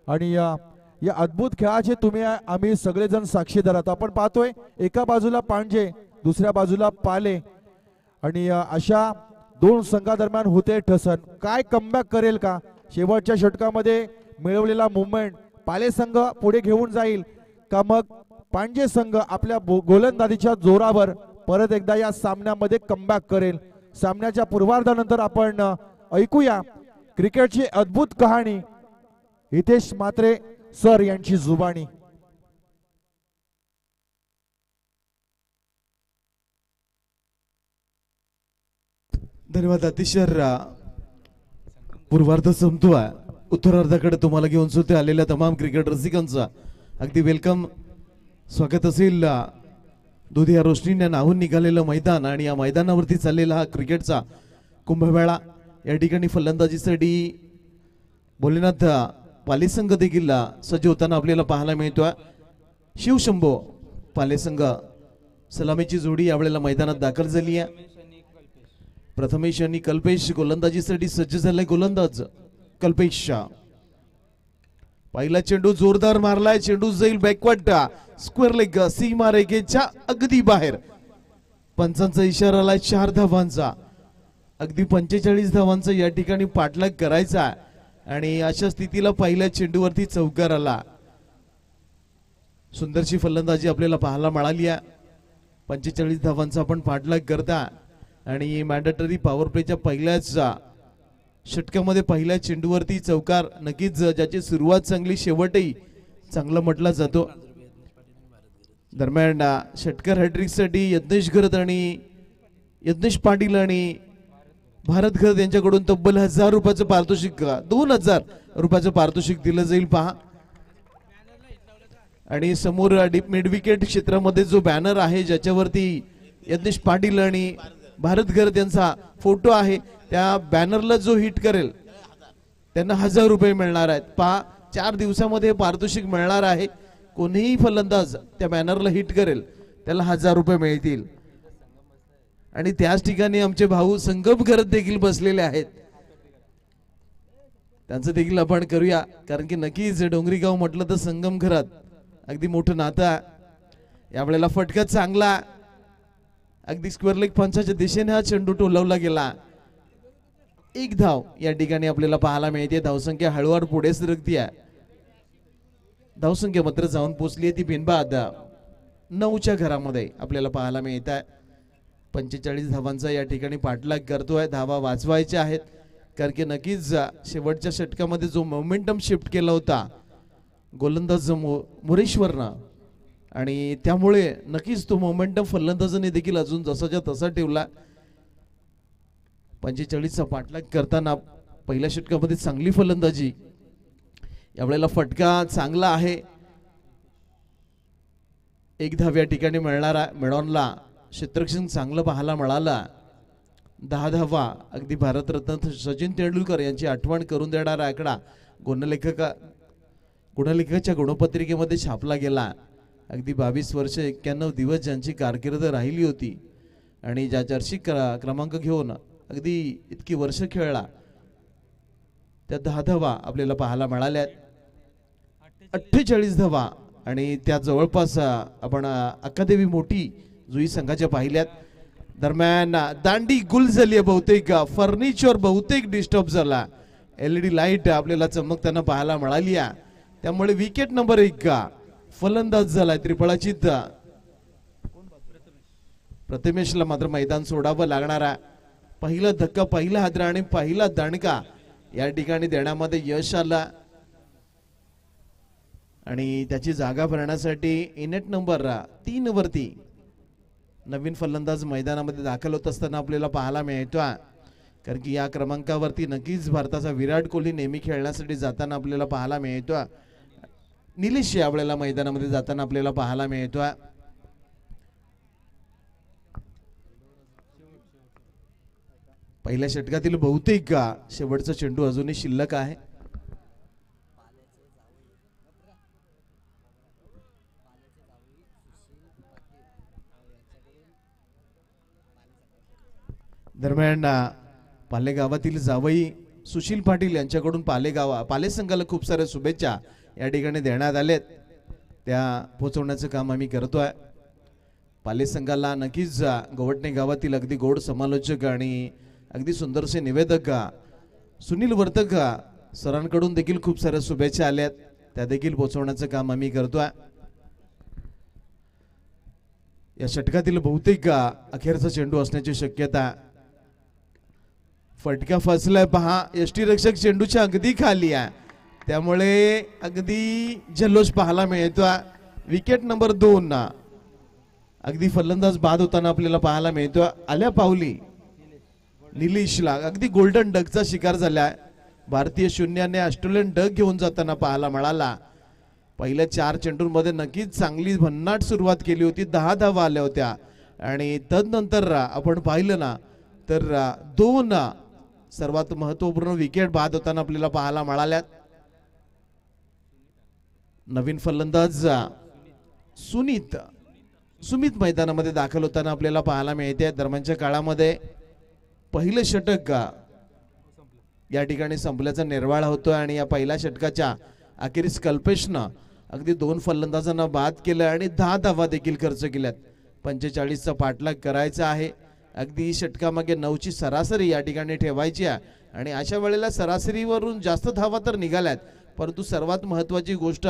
आणि या अद्भुत खेळाचे तुम्ही आम्ही सगळेजण साक्षीदार आहोत. आपण पाहतोय एका बाजूला पांजे, दुसऱ्या बाजूला पाले आणि अशा 2 संघादरम्यान होते ठसन. काय कमबॅक करेल का? शेवटच्या षटकामध्ये मिळवलेला मुवमेंट पाले संघ पुढे घेऊन जाईल का मग पांजे संघ आपल्या गोलंदाजीच्या जोरावर परत एकदा या सामन्यामध्ये कमबॅक करेल? सामन्याच्या पूर्वार्धानंतर आपण ऐकूया क्रिकेटची अद्भुत कहाणी हितेश म्हात्रे सर यांची जुबानी. धन्यवाद अतिशय. पूर्वार्ध संपतोय, उत्तरार्धाकडे तुम्हाला घेऊन सुद्धा आलेल्या तमाम क्रिकेट रसिकांचा अगदी वेलकम स्वागत असेल. दुधिया रोशनीने नाहून निघालेलं मैदान आणि या मैदानावरती चाललेला हा क्रिकेटचा कुंभमेळा. या ठिकाणी फलंदाजीसाठी भोलेनाथ पाले संघ देखील सज्ज होताना आपल्याला पाहायला मिळतोय. शिवशंभो पाले संघ सलामीची जोडी यावेळेला मैदानात दाखल झाली आहे. प्रथमेश आणि कल्पेश गोलंदाजीसाठी सज्ज झालाय. गोलंदाज कल्पेश, पहिला चेंडू जोरदार मारलाय, चेंडू जाईल बॅकवर्ड स्क्वेअर लेग सीमा रेषेच्या अगदी बाहेर. पंचांचा इशारा आलाय 4 धावांचा. अगदी 45 धावांचा या ठिकाणी पाठलाग करायचा आणि अशा स्थितीला पहिल्या चेंडूवरती चौकार आला. सुंदरशी फलंदाजी आपल्याला पाहायला मिळाली आहे. 45 धावांचा आपण पाठलाग करता आणि मॅन्डेटरी पॉवर प्लेच्या पहिल्याच षटकामध्ये पहिल्या चेंडूवरती चौकार नक्कीच ज्याची सुरुवात चांगली शेवटही चांगला म्हटला जातो. दरम्यान षटकार हॅट्रिक साठी यज्ञेश घरत आणि यज्ञेश पाटील आणि भारत घरत यांच्याकडून तब्बल 1000 रुपयाचं पारितोषिक 2000 रुपयाचं पारितोषिक दिलं जाईल पहा. आणि समोर डीप मिड विकेट क्षेत्रामध्ये जो बॅनर आहे ज्याच्यावरती यज्ञेश पाटील आणि भारत घरत यांचा फोटो आहे त्या बॅनरला जो हिट करेल त्यांना 1000 रुपये मिळणार आहेत. पहा 4 दिवसामध्ये पारितोषिक मिळणार आहे. कोणीही फलंदाज त्या बॅनरला हिट करेल त्याला 1000 रुपये मिळतील. आणि त्याच ठिकाणी आमचे भाऊ संगम घरत देखील बसलेले आहेत. त्यांचं देखील आपण करूया कारण की नक्कीच डोंगरी गाव म्हटलं तर संगम घरत अगदी मोठं नातं. यावेळेला फटका चांगला अगदी स्क्वेअर लेग पंचाच्या दिशेने हा चेंडू टोलवला गेला. 1 धाव या ठिकाणी आपल्याला पाहायला मिळते. धावसंख्या हळूवार पुढे सरकतीये. धावसंख्या मात्र जाऊन पोहोचली ती बिनबाद 9च्या घरामध्ये आपल्याला पाहायला मिळत आहे. 45 धावांचा या ठिकाणी पाठलाग करतोय. धावा वाचवायच्या आहेत कारण की नक्कीच शेवटच्या षटकामध्ये जो मोमेंटम शिफ्ट केला होता गोलंदाज मुरेश्वरनं आणि त्यामुळे नक्कीच तो मोमेंटम फलंदाजाने देखील अजून जसाच्या तसा ठेवला. 45चा पाठलाग करताना पहिल्या षटकामध्ये चांगली फलंदाजी. यावेळेला फटका चांगला आहे. 1 धाव या ठिकाणी मिळणारा मिळवला. क्षेत्ररक्षण चांगलं पाहायला मिळाला. 10 धावा अगदी भारतरत्न सचिन तेंडुलकर यांची आठवण करून देणारा आकडा गुणलेखकाच्या गुणपत्रिकेमध्ये छापला गेला. अगदी 22 वर्ष 91 दिवस ज्यांची कारकीर्द राहिली होती आणि ज्या जर्सी क्रमांक घेऊन अगदी इतकी वर्ष खेळला त्या 10 धावा आपल्याला पाहायला मिळाल्या. 48 धावा आणि त्या जवळपास आपण अक्कादेवी मोठी जुई संघाच्या पाहिल्यात. दरम्यान दांडी गुल झाली बहुतेक फर्निचर बहुतेक डिस्टर्ब झाला. LED लाईट आपल्याला चमकताना पाहायला मिळाली त्यामुळे विकेट नंबर 1 फलंदाज झालाय त्रिफळाचित प्रथमेशला मात्र मैदान सोडावं लागणारा. पहिला धक्का पहिला हादरा आणि पहिला दणका या ठिकाणी देण्यामध्ये यश आला आणि त्याची जागा भरण्यासाठी इनेट नंबर 3 वरती नवीन फलंदाज मैदानामध्ये दाखल होत असताना आपल्याला पाहायला मिळतो. कारण की या क्रमांकावरती नक्कीच भारताचा विराट कोहली नेहमी खेळण्यासाठी जाताना आपल्याला पाहायला मिळतो. निलेश यावेळेला मैदानामध्ये जाताना आपल्याला पाहायला मिळतो. पहिल्या षटकातील बहुतेक शेवटचा चेंडू अजूनही शिल्लक आहे. दरम्यान पाले गावातील जावई सुशील पाटील यांच्याकडून पाले संघाला खूप साऱ्या शुभेच्छा या ठिकाणी देण्यात आल्यात. त्या पोहोचवण्याचं काम आम्ही करतोय. पाले संघाला नक्कीच गोवटणे गावातील अगदी गोड समालोचक आणि अगदी सुंदरसे निवेदक सुनील वर्तक सरांकडून देखील खूप साऱ्या शुभेच्छा आल्यात. त्या देखील पोहोचवण्याचं काम आम्ही करतोय. या षटकातील बहुतेक अखेरचा चेंडू असण्याची शक्यता. फटका फसलाय पहा. यष्टीरक्षक चेंडूच्या अगदी खाली आहे त्यामुळे अगदी जल्लोष पाहायला मिळतो. विकेट नंबर 2 अगदी फलंदाज बाद होताना आपल्याला पाहायला मिळतो. आल्या पावली निलेशला अगदी गोल्डन डकचा शिकार झालाय. भारतीय शून्याने ऑस्ट्रेलियन डक घेऊन जाताना पाहायला मिळाला. पहिल्या 4 चेंडूंमध्ये नक्कीच चांगली भन्नाट सुरुवात केली होती. 10 धावा आल्या होत्या आणि तदनंतर आपण पाहिलं ना तर 2 सर्वात महत्वपूर्ण विकेट बाद होताना आपल्याला पाहायला मिळाल्यात. नवीन फलंदाज सुमित मैदानामध्ये दाखल होताना आपल्याला पाहायला मिळते. दरम्यानच्या काळामध्ये पहिलं षटक या ठिकाणी संपल्याचा निर्वाळा होतोय आणि या पहिल्या षटकाच्या अखेरीस कल्पेशनं अगदी 2 फलंदाजांना बाद केलं आणि 10 धावा देखील खर्च केल्यात. 45चा पाठलाग करायचा आहे. अगदी षटकामागे 9ची सरासरी या ठिकाणी ठेवायची आहे आणि अशा वेळेला सरासरीवरून जास्त धावा तर निघाल्यात परंतु सर्वात महत्त्वाची गोष्ट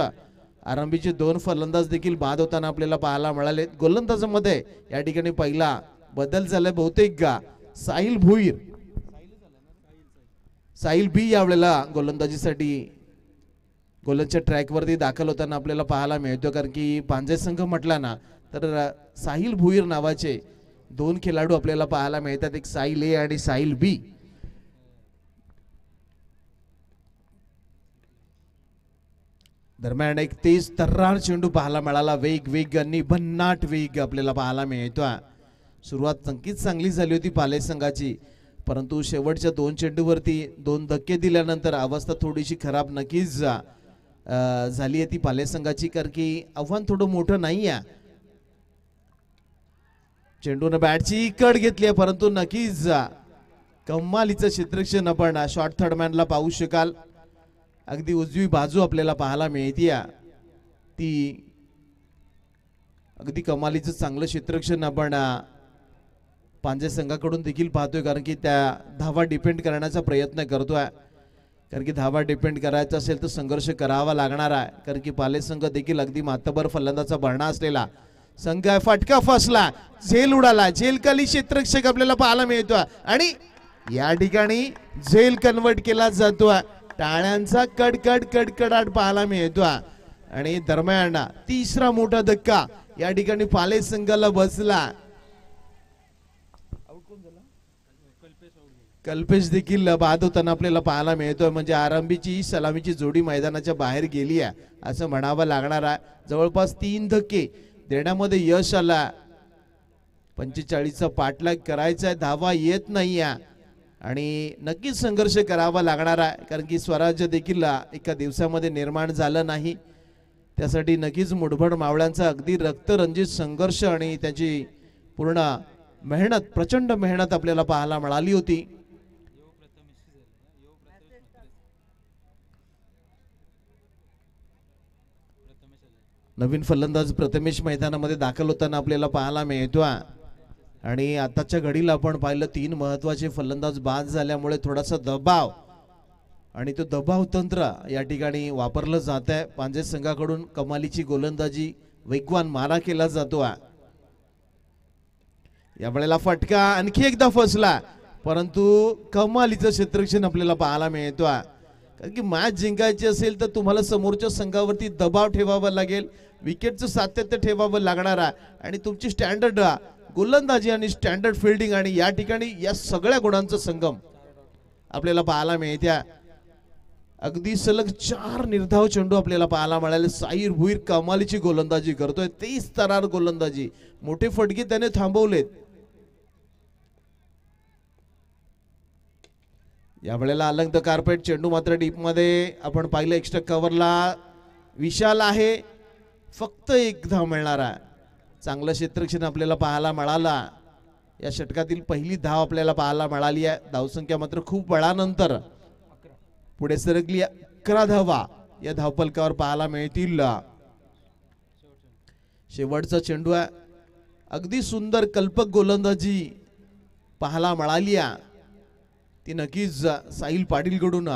आरंभीचे 2 फलंदाज देखील बाद होताना आपल्याला पाहायला मिळाले. गोलंदाजामध्ये या ठिकाणी पहिला बदल झालाय बहुतेक साहिल भुईर, साहिल बी यावेळेला गोलंदाजीसाठी गोलंदाजच्या ट्रॅकवरती दाखल होताना आपल्याला पाहायला मिळतो. कारण की पांजे संघ म्हटला ना तर साहिल भुईर नावाचे 2 खेळाडू आपल्याला पाहायला मिळतात, एक साहिल ए आणि साहिल बी. दरम्यान एक तेज तर्रार चेंडू पाहायला मिळाला. वेग आणि भन्नाट वेग आपल्याला पाहायला मिळतो. सुरुवात नक्कीच चांगली झाली होती पाले संघाची, परंतु शेवटच्या 2 चेंडूवरती 2 धक्के दिल्यानंतर अवस्था थोडीशी खराब नक्कीच झाली आहे ती पाले संघाची. कारण की आव्हान थोडं मोठं नाही आहे. चेंडूने बॅटची कड घेतली आहे, परंतु नक्कीच कमालीचं क्षेत्ररक्षण आपण शॉर्ट थर्डमॅनला पाहू शकाल. अगदी उजवी बाजू आपल्याला पाहायला मिळते, ती अगदी कमालीचं चांगलं क्षेत्ररक्षण आपण पांजे संघाकडून देखील पाहतोय. कारण की त्या धावा डिपेंड करण्याचा प्रयत्न करतोय. कारण की धावा डिपेंड करायचा असेल तर संघर्ष करावा लागणार आहे. कारण की पाले संघ देखील अगदी मातबर फलंदाचा भरणा असलेला संघ आहे. फटका फसला, झेल उडाला, झेल खाली क्षेत्ररक्षक आपल्याला पाहायला मिळतो आणि या ठिकाणी झेल कन्वर्ट केला जातो. टाळ्यांचा कडकडाट पाहायला मिळतो. आणि दरम्यान तिसरा मोठा धक्का या ठिकाणी पाले संघाला बसला. कल्पेश देखील बाद होताना आपल्याला पाहायला मिळतोय. म्हणजे आरंभीची सलामीची जोडी मैदानाच्या बाहेर गेली आहे असं म्हणावं लागणार आहे. जवळपास 3 धक्के देण्यामध्ये यश आला. 45चा पाठलाग करायचा आहे, धावा येत नाही आहे आणि नक्कीच संघर्ष करावा लागणार आहे. कारण की स्वराज्य देखील एका दिवसामध्ये निर्माण झालं नाही. त्यासाठी नक्कीच मुठभर मावळ्यांचा अगदी रक्तरंजित संघर्ष आणि त्याची पूर्ण मेहनत, प्रचंड मेहनत आपल्याला पाहायला मिळाली होती. नवीन फलंदाज प्रथमेश मैदानामध्ये दाखल होताना आपल्याला पाहायला मिळतो. आणि आताच्या घडीला आपण पाहिलं 3 महत्वाचे फलंदाज बाद झाल्यामुळे थोडासा दबाव आणि तो दबाव तंत्र या ठिकाणी वापरलं जात आहे. पांजे संघाकडून कमालीची गोलंदाजी, वेगवान मारा केला जातो. यावेळेला फटका आणखी एकदा फसला, परंतु कमालीचं क्षेत्ररक्षण आपल्याला पाहायला मिळतो. कारण की मॅच जिंकायची असेल तर तुम्हाला समोरच्या संघावरती दबाव ठेवावा लागेल, विकेटचं सातत्य ठेवावं लागणार आहे आणि तुमची स्टँडर्ड गोलंदाजी आणि स्टँडर्ड फिल्डिंग आणि या ठिकाणी या सगळ्या गुणांचं संगम आपल्याला पाहायला मिळते. अगदी सलग 4 निर्धाव चेंडू आपल्याला पाहायला मिळाले. साहिल भुईर कमालीची गोलंदाजी करतोय, 23 तरार गोलंदाजी, मोठे फटके त्याने थांबवलेत. यावेळेला अलंग द कार्पेट चेंडू मात्र डीप मध्ये आपण पाहिलं. एक्स्ट्रा कव्हरला विशाल आहे, फक्त 1 धाव मिळणार आहे. चांगलं क्षेत्ररक्षण आपल्याला पाहायला मिळाला. या षटकातील पहिली धाव आपल्याला पाहायला मिळाली आहे. धावसंख्या मात्र खूप वेळानंतर पुढे सरकली. 11 धावा या धावफलकावर पाहायला मिळतील. शेवटचा चेंडू आहे. अगदी सुंदर कल्पक गोलंदाजी पाहायला मिळाली आहे, ती नक्कीच साहिल पाटील कडून.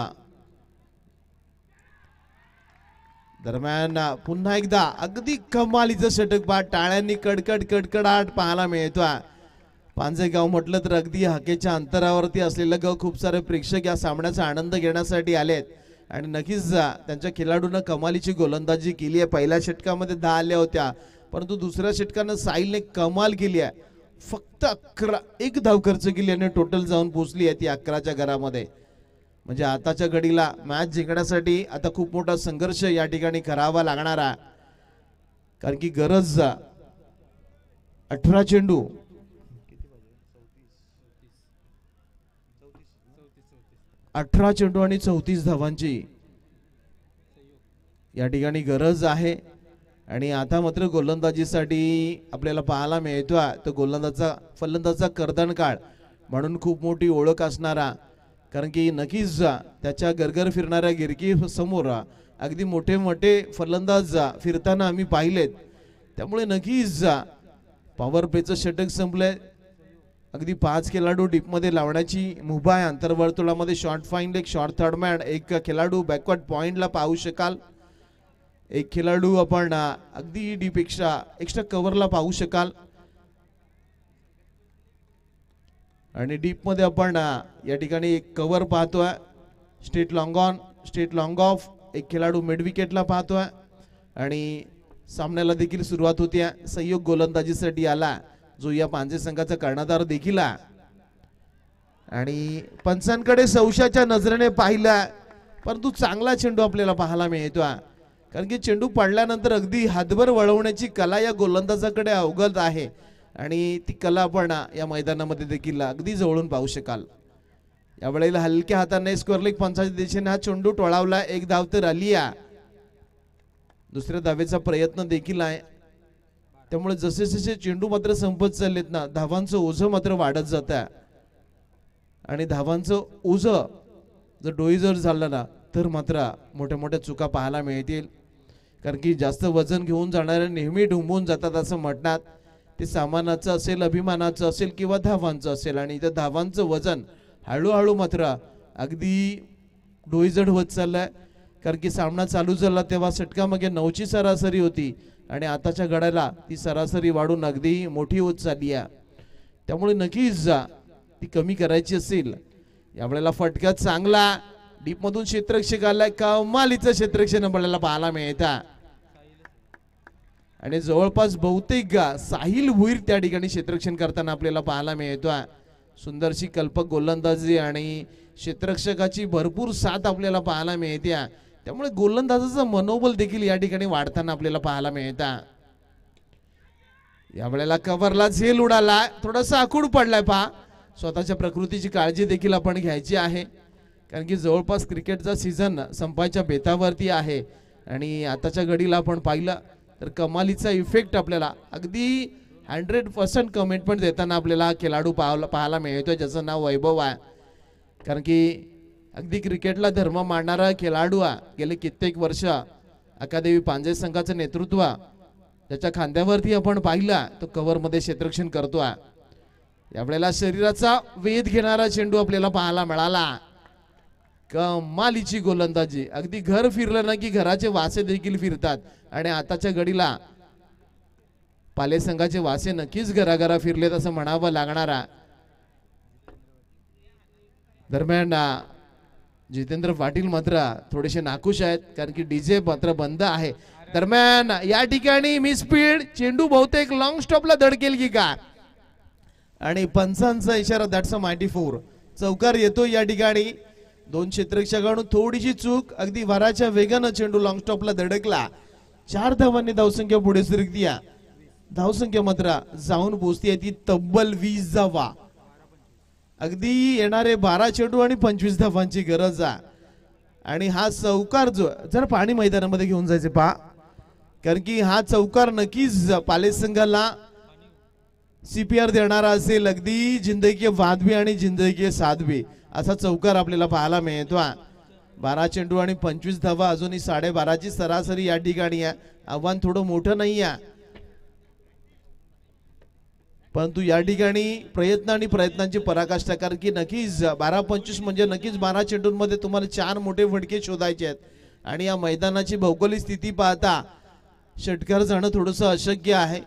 दरम्यान पुन्हा एकदा अगदी कमालीचं षटक बाद, टाळ्यांनी कडकडाट पाहायला मिळतो. पांजेगाव म्हटलं तर अगदी हाकेच्या अंतरावरती असलेलं गाव. खूप सारे प्रेक्षक या सामन्याचा आनंद घेण्यासाठी आलेत आणि नक्कीच त्यांच्या खेळाडूंना कमालीची गोलंदाजी केली आहे. पहिल्या षटकामध्ये 10 आल्या होत्या, परंतु दुसऱ्या षटकानं साहिलने कमाल केली आहे. फक्त 1 धाव खर्च केली आणि टोटल जाऊन पोहोचली आहे ती 11च्या घरामध्ये. म्हणजे आताच्या घडीला मॅच जिंकण्यासाठी आता खूप मोठा संघर्ष या ठिकाणी करावा लागणार आहे. कारण की गरज 18 चेंडू, 18 चेंडू आणि 34 धावांची या ठिकाणी गरज आहे. आणि आता मात्र गोलंदाजीसाठी आपल्याला पाहायला मिळतो तो फलंदाजाचा कर्दन काळ म्हणून खूप मोठी ओळख असणारा. कारण की नक्कीच त्याच्या गरगर फिरणाऱ्या गिरकी समोर अगदी मोठे मोठे फलंदाज फिरताना आम्ही पाहिलेत. त्यामुळे नक्कीच पॉवर प्लेचं षटक संपलंय. अगदी 5 खेळाडू डीपमध्ये लावण्याची मुभा आहे. आंतरवर्तुळामध्ये short fine leg, short third man, 1 खेळाडू बॅकवर्ड पॉइंटला पाहू शकाल. एक खेळाडू आपण अगदी डीपेक्षा एक्स्ट्रा कव्हरला पाहू शकाल आणि डीप मध्ये आपण या ठिकाणी एक कव्हर पाहतोय straight long on straight long of एक खेळाडू मिड विकेटला पाहतोय आणि सामन्याला देखील सुरुवात होती संयोग गोलंदाजीसाठी आला जो या पांजे संघाचा कर्णधार देखील आहे आणि पंचांकडे संशयाच्या नजरेने पाहिला परंतु चांगला चेंडू आपल्याला पाहायला मिळतोय कारण की चेंडू पडल्यानंतर अगदी हातभर वळवण्याची कला या गोलंदाजाकडे अवगत आहे आणि ती कला आपण या मैदानामध्ये देखील अगदी जवळून पाहू शकाल यावेळेला हलक्या हाताने स्क्वेअर लेग पंचाच्या दिशेने हा चेंडू टोळावला एक धाव तर आली दुसऱ्या धावेचा प्रयत्न देखील आहे त्यामुळे जसे जसे चेंडू मात्र संपत चाललेत ना धावांचं ओझं मात्र वाढत जात आहे आणि धावांचं ओझं जर डोई जर झालं ना तर मात्र मोठ्या मोठ्या चुका पाहायला मिळतील कारण की जास्त वजन घेऊन जाणारे नेहमी ढुंबून जातात असं म्हणतात ते सामानाचं असेल अभिमानाचं असेल किंवा धावांचं असेल आणि इथं धावांचं वजन हळूहळू मात्र अगदी डोईजड होत चाललंय कारण की सामना चालू झाला तेव्हा षटकामागे 9ची सरासरी होती आणि आताच्या घड्याला ती सरासरी वाढून अगदी मोठी होत चालली आहे त्यामुळे नक्कीच ती कमी करायची असेल यावेळेला फटका चांगला डीप मधून क्षेत्ररक्षक आलाय कमालीचं क्षेत्ररक्षण आपल्याला पाहायला मिळतं आणि जवळपास बहुतेक साहिल भुईर त्या ठिकाणी क्षेत्ररक्षण करताना आपल्याला पाहायला मिळतोय सुंदरशी कल्पक गोलंदाजी आणि क्षेत्ररक्षकाची भरपूर साथ आपल्याला पाहायला मिळते त्यामुळे गोलंदाजाचं मनोबल देखील या ठिकाणी वाढताना आपल्याला पाहायला मिळतं यावेळेला कव्हरला झेल उडाला थोडासा आखूड पडलाय पहा स्वतःच्या प्रकृतीची काळजी देखील आपण घ्यायची आहे कारण की जवळपास क्रिकेटचा सीझन संपायच्या बेतावरती आहे आणि आताच्या घडीला आपण पाहिलं तर कमालीचा इफेक्ट आपल्याला अगदी 100% कमिटमेंट देताना आपल्याला हा खेळाडू पाहायला मिळतोय ज्याचं नाव वैभव आहे कारण की अगदी क्रिकेटला धर्म मानणारा खेळाडू गेले कित्येक वर्ष अकादेवी पांजे संघाचं नेतृत्व त्याच्या खांद्यावरती आपण पाहिला तो कव्हर मध्ये क्षेत्ररक्षण करतोय यावेळेला शरीराचा वेध घेणारा चेंडू आपल्याला पाहायला मिळाला कमालीची गोलंदाजी अगदी घर फिरलं ना की घराचे वासे देखील फिरतात आणि आताच्या घडीला पाले संघाचे वासे नक्कीच घराघरा फिरलेत असं म्हणावं लागणारा दरम्यान जितेंद्र पाटील मात्र थोडेसे नाखुश आहेत कारण की डीजे मात्र बंद आहे दरम्यान या ठिकाणी मिस स्पीड चेंडू बहुतेक लॉंग स्टॉपला धडकेल की का आणि पंचांचा इशारा दॅट्स अ 94 चौकार येतो या ठिकाणी दोन क्षेत्ररक्षकांकडून थोडीशी चूक अगदी वाराच्या वेगानं चेंडू लॉंग स्टॉपला धडकला 4 धावांनी धावसंख्या पुढे सरकती धावसंख्या मात्र जाऊन पोहोचते ती तब्बल 20 धावा अगदी येणारे 12 चेंडू आणि 25 धावांची गरज आहे आणि हा चौकार जो जर पाणी मैदानामध्ये घेऊन जायचे पहा कारण की हा चौकार नक्कीच पाले संघाला सीपीआर देणारा असेल अगदी जिंदगी वादवी आणि जिंदगी साधवी असा चौकार आपल्याला पाहायला मिळतो 12 चेंडू आणि 25 धावा अजूनही 12.5ची सरासरी या ठिकाणी आहे आव्हान थोडं मोठं नाही आहे परंतु या ठिकाणी प्रयत्न आणि प्रयत्नांची पराकाष्ठा कारण की नक्कीच 12-25 म्हणजे नक्कीच 12 चेंडूंमध्ये तुम्हाला 4 मोठे फटके शोधायचे आहेत आणि या मैदानाची भौगोलिक स्थिती पाहता षटकार जाणं थोडंसं अशक्य आहे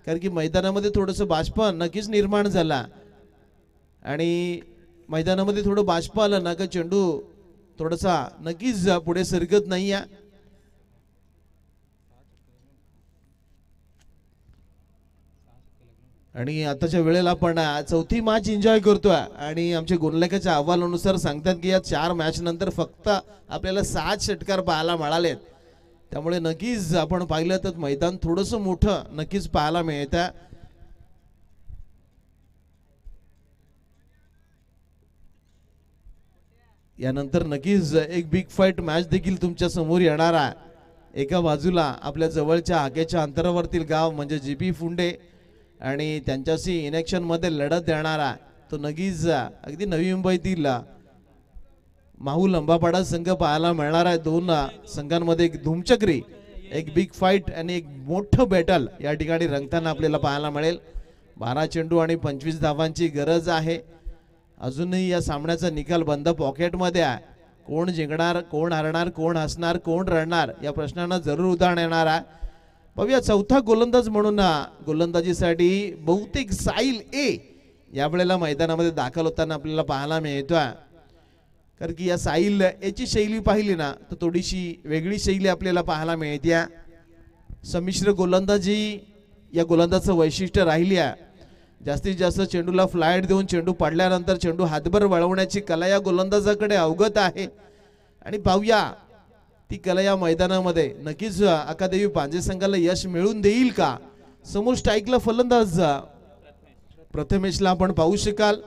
कारण की मैदानामध्ये थोडंसं बाष्पन नक्कीच निर्माण झाला आणि मैदानामध्ये थोडं बाष्प आलं ना का चेंडू थोडासा नक्कीच पुढे सरकत नाही आहे आणि आताच्या वेळेला आपण चौथी मॅच एन्जॉय करतोय आणि आमच्या गुणलेखाच्या अहवालानुसार सांगतात की या 4 मॅच नंतर फक्त आपल्याला 7 षटकार पाहायला मिळालेत त्यामुळे नक्कीच आपण पाहिलं तर मैदान थोडंसं मोठं नक्कीच पाहायला मिळतं यानंतर नक्कीच एक बिग फाईट मॅच देखील तुमच्या समोर येणार आहे एका बाजूला आपल्या जवळच्या आगेच्या अंतरावरतील गाव म्हणजे जीपी फुंडे आणि त्यांच्याशी इलेक्शन मध्ये लढत देणारा तो नक्कीच अगदी नवी मुंबईतील माहू लंबापाडा संघ पाहायला मिळणार आहे दोन संघांमध्ये एक धुमचक्री एक बिग फाईट आणि एक मोठं बॅटल या ठिकाणी रंगताना आपल्याला पाहायला मिळेल 12 चेंडू आणि 25 धावांची गरज आहे अजूनही या सामन्याचा निकाल बंद पॉकेटमध्ये आहे कोण जिंकणार, कोण हरणार, कोण हसणार, कोण रडणार या प्रश्नांना जरूर उदाहरण येणार आहे. पाहूया चौथा गोलंदाज म्हणून गोलंदाजीसाठी बहुतेक साहिल ए यावेळेला मैदानामध्ये दाखल होताना आपल्याला पाहायला मिळतोय. कारण की या साहिल याची शैली पाहिली ना तर थोडीशी वेगळी शैली आपल्याला पाहायला मिळते. संमिश्र गोलंदाजी या गोलंदाजाचं वैशिष्ट्य राहिली आहे. जास्तीत जास्त चेंडूला फ्लाईट देऊन चेंडू पडल्यानंतर चेंडू हातभर वळवण्याची कला या गोलंदाजाकडे अवगत आहे. आणि पाहूया ती कला या मैदानामध्ये नक्कीच अकादेवी पांजे संघाला यश मिळवून देईल का. समोर स्ट्राईकला फलंदाज प्रथमेशला आपण पाहू शकाल.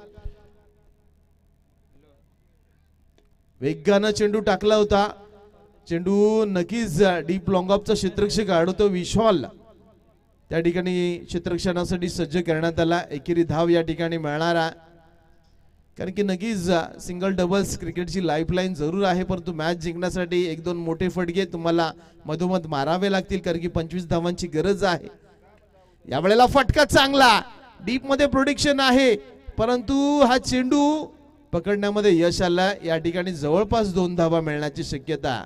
वेगानं चेंडू टाकला होता. चेंडू नक्कीच डीप लॉंग ऑफचा क्षेत्ररक्षक आडवतो विशाल त्या ठिकाणी क्षेत्ररक्षणासाठी सज्ज करण्यात आला. एकेरी धाव या ठिकाणी मिळणार आहे. कारण की नक्कीच सिंगल डबल्स क्रिकेटची लाईफलाईन जरूर आहे, परंतु मॅच जिंकण्यासाठी एक दोन मोठे फटके तुम्हाला मधोमध मारावे लागतील. कारण की 25 धावांची गरज आहे. यावेळेला फटका चांगला डीप मध्ये प्रोडिक्शन आहे, परंतु हा चेंडू पकडण्यामध्ये यश आला. या ठिकाणी जवळपास 2 धावा मिळण्याची शक्यता.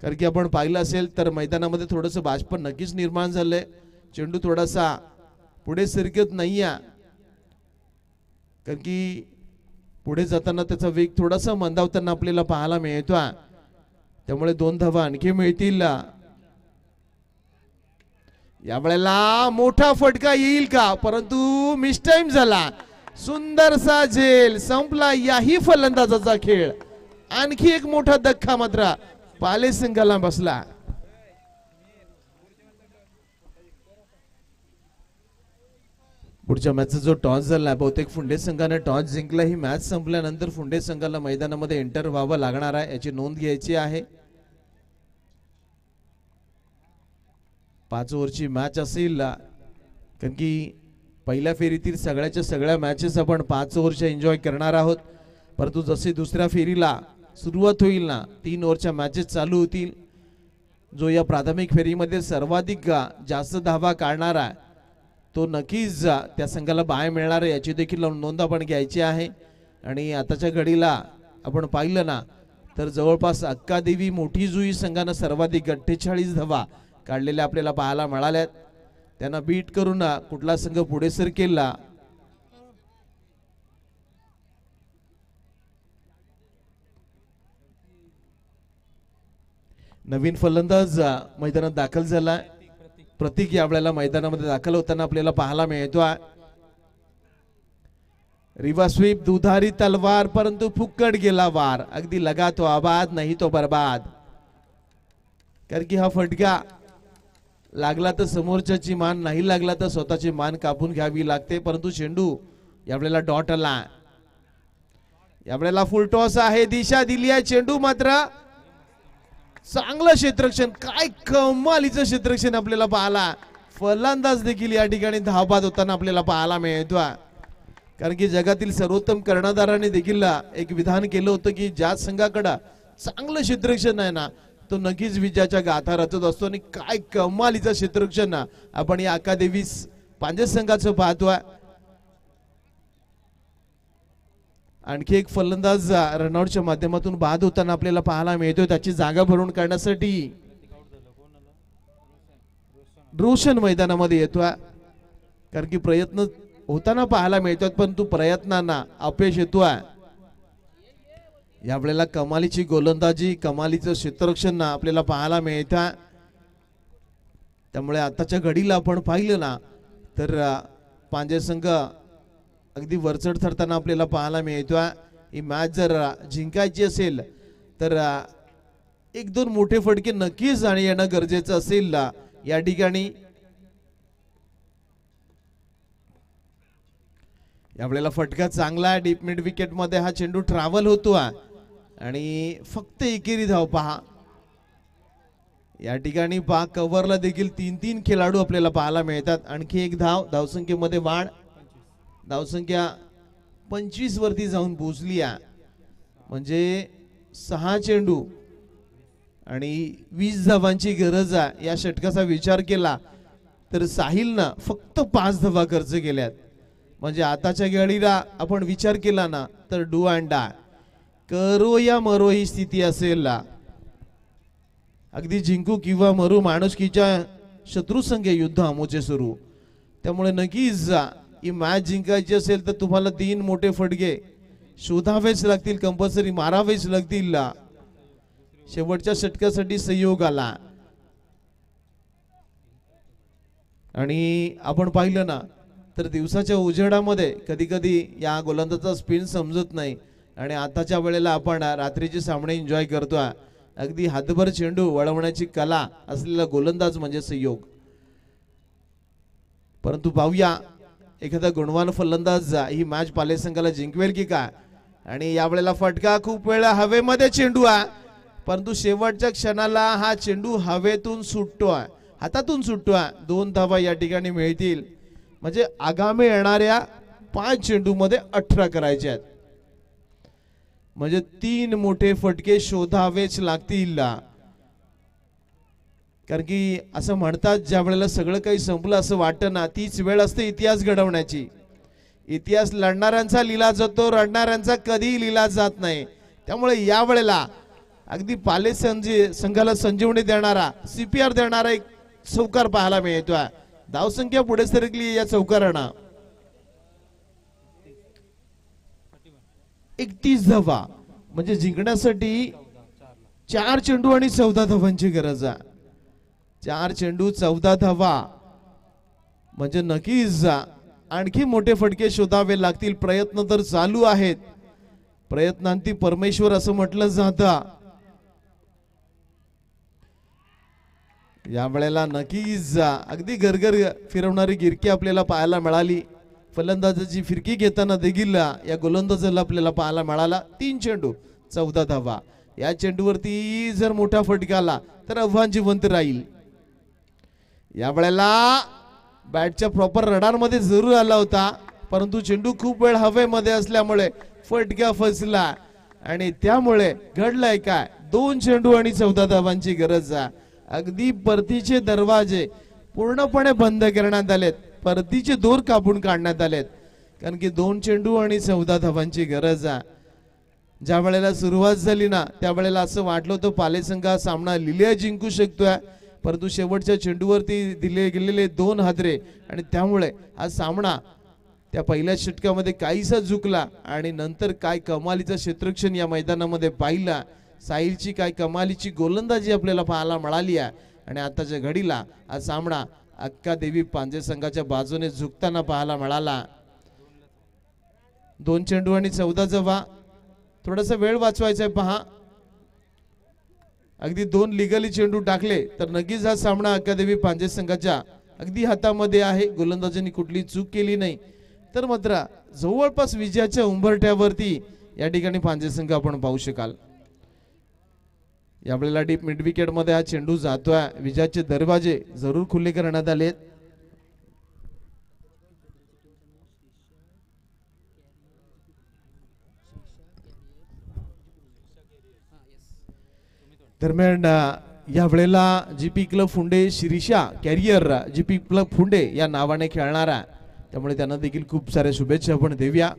कारण की आपण पाहिलं असेल तर मैदानामध्ये थोडंसं बाष्प नक्कीच निर्माण झालंय. चेंडू थोडासा पुढे सरकत नाहीये. कारण की पुढे जाताना त्याचा वेग थोडासा मंदावताना आपल्याला पाहायला मिळतोय. त्यामुळे 2 धावा आणखी मिळतील. यावेळेला मोठा फटका येईल का, परंतु मिसटाइम झाला. सुंदरसा झेल संपला याही फलंदाजाचा खेळ. आणखी एक मोठा धक्का मात्र पाले संघाला बसला. पुढच्या मॅचचा जो टॉस झाला बहुतेक फुंडे संघाने टॉस जिंकला. ही मॅच संपल्यानंतर फुंडे संघाला मैदानामध्ये एंटर व्हावं लागणार आहे, याची नोंद घ्यायची आहे. 5 ओव्हरची मॅच असेल. कारण की पहिल्या फेरीतील सगळ्याच्या सगळ्या मॅचेस आपण 5 ओव्हरच्या एन्जॉय करणार आहोत. परंतु जसे दुसऱ्या फेरीला सुरुवात होईल ना 3 ओव्हरच्या मॅचेस चालू होतील. जो या प्राथमिक फेरीमध्ये सर्वाधिक जास्त धावा काढणार आहे तो नक्कीच त्या संघाला बाय मिळणार आहे, याची देखील नोंद आपण घ्यायची आहे. आणि आताच्या घडीला आपण पाहिलं ना तर जवळपास अक्कादेवी मोठी जुई संघानं सर्वाधिक 48 धावा काढलेल्या आपल्याला पाहायला मिळाल्यात. त्यांना बीट करून कुठला संघ पुढे सरकेल. नवीन फलंदाज मैदानात दाखल झाला. प्रतीक यावेळेला मैदानामध्ये दाखल होताना आपल्याला पाहायला मिळतोय. रिवा स्वीप दुधारी तलवार, परंतु फुक्कड गेला वार. अगदी लगा तो आबाद नाही तो बर्बाद. कारण की हा फटका लागला तर समोरच्याची मान, नाही लागला तर स्वतःची मान कापून घ्यावी लागते. परंतु चेंडू यावेळेला डॉट आला. यावेळेला फुल टॉस आहे, दिशा दिली आहे. चेंडू मात्र चांगलं क्षेत्ररक्षण, काय कमालीचं क्षेत्ररक्षण आपल्याला पाहायला. फलंदाज देखील या ठिकाणी धावबाद होताना आपल्याला पाहायला मिळतोय. कारण की जगातील सर्वोत्तम कर्णधाराने देखील एक विधान केलं होतं की ज्या संघाकडे चांगलं क्षेत्ररक्षण आहे ना तो नक्कीच विजयाच्या गाथा रचत असतो. आणि काय कमालीचं क्षेत्ररक्षण आपण या अकादेवी पांजे संघाचं पाहतोय. आणखी एक फलंदाज रनआउटच्या माध्यमातून बाद होताना आपल्याला पाहायला मिळतोय. त्याची जागा भरून काढण्यासाठी रोशन मैदानामध्ये येतोय. कारण की प्रयत्न होताना पाहायला मिळतात परंतु प्रयत्नांना अपयश येतोय. यावेळेला कमालीची गोलंदाजी, कमालीचं क्षेत्ररक्षण आपल्याला पाहायला मिळतं. त्यामुळे आताच्या घडीला आपण पाहिलं ना तर पांजे संघ अगदी वरचढ ठरताना आपल्याला पाहायला मिळतोय. ही मॅच जर जिंकायची असेल तर 1-2 मोठे फटके नक्कीच आणि येणं गरजेचं असेल. या ठिकाणी यावेळेला फटका चांगला आहे. डीप मिड विकेट मध्ये हा चेंडू ट्रॅव्हल होतो आणि फक्त एकेरी धाव पहा. या ठिकाणी पहा कव्हरला देखील 3-3 खेळाडू आपल्याला पाहायला मिळतात. आणखी एक धाव, धावसंख्येमध्ये वाढ. धावसंख्या 25 वरती जाऊन पोहोचली आहे. म्हणजे 6 चेंडू आणि 20 धावांची गरज आहे. या षटकाचा विचार केला तर साहिलनं फक्त 5 धावा खर्च केल्यात. म्हणजे आताच्या घडीला आपण विचार केला ना तर डू अँड डाय. करो या मरो ही स्थिती असेल, अगदी जिंकू किंवा मरू, माणुसकीच्या शत्रू संघ युद्ध आमोचे सुरू. त्यामुळे नक्कीच ही मॅच जिंकायची असेल तर तुम्हाला 3 मोठे फटके शोधावेच लागतील, कंपल्सरी मारावेच लागतील. शेवटच्या षटकासाठी सहयोग आला आणि आपण पाहिलं ना तर दिवसाच्या उजेडामध्ये कधी कधी या गोलंदाजाचा स्पिन समजत नाही आणि आताच्या वेळेला आपण रात्रीचे सामने एन्जॉय करतोय. अगदी हातभर चेंडू वळवण्याची कला असलेला गोलंदाज म्हणजे सहयोग. परंतु पाहूया एखादा गुणवान फलंदाज ही मॅच पाले संघाला जिंकवेल की काय. आणि यावेळेला फटका खूप वेळा हवेमध्ये चेंडू आहे, परंतु शेवटच्या क्षणाला हा चेंडू हवेतून सुटतोय, हातातून सुटतोय. 2 धावा या ठिकाणी मिळतील. म्हणजे आगामी येणाऱ्या 5 चेंडूमध्ये 18 करायचे आहेत. म्हणजे 3 मोठे फटके शोधावेच लागतील. कारण की असं म्हणतात ज्या वेळेला सगळं काही संपलं असं वाटतं ना, तीच वेळ असते इतिहास घडवण्याची. इतिहास लढणाऱ्यांचा लिहिला जातो, रडणाऱ्यांचा कधीही लिहिला जात नाही. त्यामुळे या वेळेला अगदी पाले संघाला संजीवनी देणारा, CPR देणारा एक चौकार पाहायला मिळतोय. धावसंख्या पुढे सरकली या चौकारानं. 31 धावा म्हणजे जिंकण्यासाठी 4 चेंडू आणि 14 धावांची गरज आहे. 4 चेंडू 14 धावा म्हणजे नक्कीच आणखी मोठे फटके शोधावे लागतील. प्रयत्न तर चालू आहेत, प्रयत्नांती परमेश्वर असं म्हटलं जातं. या वेळेला नक्कीच अगदी गरगर फिरवणारी गिरकी आपल्याला पाहायला मिळाली. फलंदाजाची फिरकी घेताना देखील या गोलंदाजाला आपल्याला पाहायला मिळाला. 3 चेंडू 14 धावा. या चेंडूवरती जर मोठा फटका आला तर आव्हान जिवंत राहील. या वेळेला बॅटच्या प्रॉपर रडारमध्ये जरूर आला होता, परंतु चेंडू खूप वेळ हवेमध्ये असल्यामुळे फटका फसला आणि त्यामुळे घडलाय काय, 2 चेंडू आणि 14 धावांची गरज आहे. अगदी परतीचे दरवाजे पूर्णपणे बंद करण्यात आलेत, परतीचे दोर कापून काढण्यात आलेत. कारण की 2 चेंडू आणि 14 धावांची गरज आहे. ज्या वेळेला सुरुवात झाली ना त्यावेळेला असं वाटलं होतं पाले संघ हा सामना लिले जिंकू शकतोय, परंतु शेवटच्या चेंडूवरती दिले गेलेले 2 हादरे आणि त्यामुळे हा सामना त्या पहिल्या षटकामध्ये काहीसा झुकला. आणि नंतर काय कमालीचा क्षेत्ररक्षण या मैदानामध्ये पाहिला, साहिलची काय कमालीची गोलंदाजी आपल्याला पाहायला मिळाली आहे. आणि आताच्या घडीला हा सामना अक्कादेवी पांजे संघाच्या बाजूने झुकताना पाहायला मिळाला. 2 चेंडू आणि 14 धावा. थोडासा वेळ वाचवायचा आहे पहा. अगदी 2 लिगली चेंडू टाकले तर नक्कीच हा सामना अक्कादेवी पांजे संघाच्या अगदी हातामध्ये आहे. गोलंदाजांनी कुठली चूक केली नाही तर मात्र जवळपास विजयाच्या उंबरठ्यावरती या ठिकाणी पांजे संघ आपण पाहू शकाल. यावेळेला डीप मिड विकेट मध्ये हा चेंडू जातोय. विजयाचे दरवाजे जरूर खुले करण्यात आलेत. दरम्यान या वेळेला GP क्लब फुंडे शिरीषा कॅरियर GP क्लब फुंडे या नावाने खेळणारा, त्यामुळे त्यांना देखील खूप साऱ्या शुभेच्छा आपण देऊया.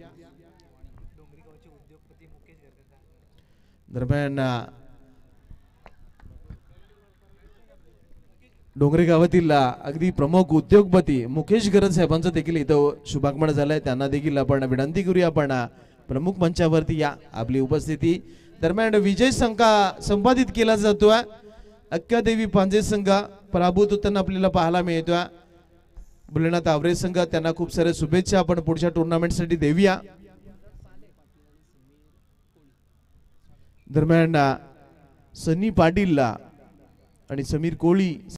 दरम्यान डोंगरे गावातील अगदी प्रमुख उद्योगपती मुकेश गरज साहेबांचं देखील इथं शुभागमन झालंय. त्यांना देखील आपण विनंती करूया आपण प्रमुख मंचावरती या आपली उपस्थिती. दरम्यान विजय संपादित केला जातोय. अक्कादेवी पांजे संघ पराभूत होताना आपल्याला पाहायला मिळतोय. बुलढाणा तावरे संघ त्यांना खूप साऱ्या शुभेच्छा आपण पुढच्या टुर्नामेंटसाठी देऊया. दरम्यान सनी पाटील आणि समीर कोळी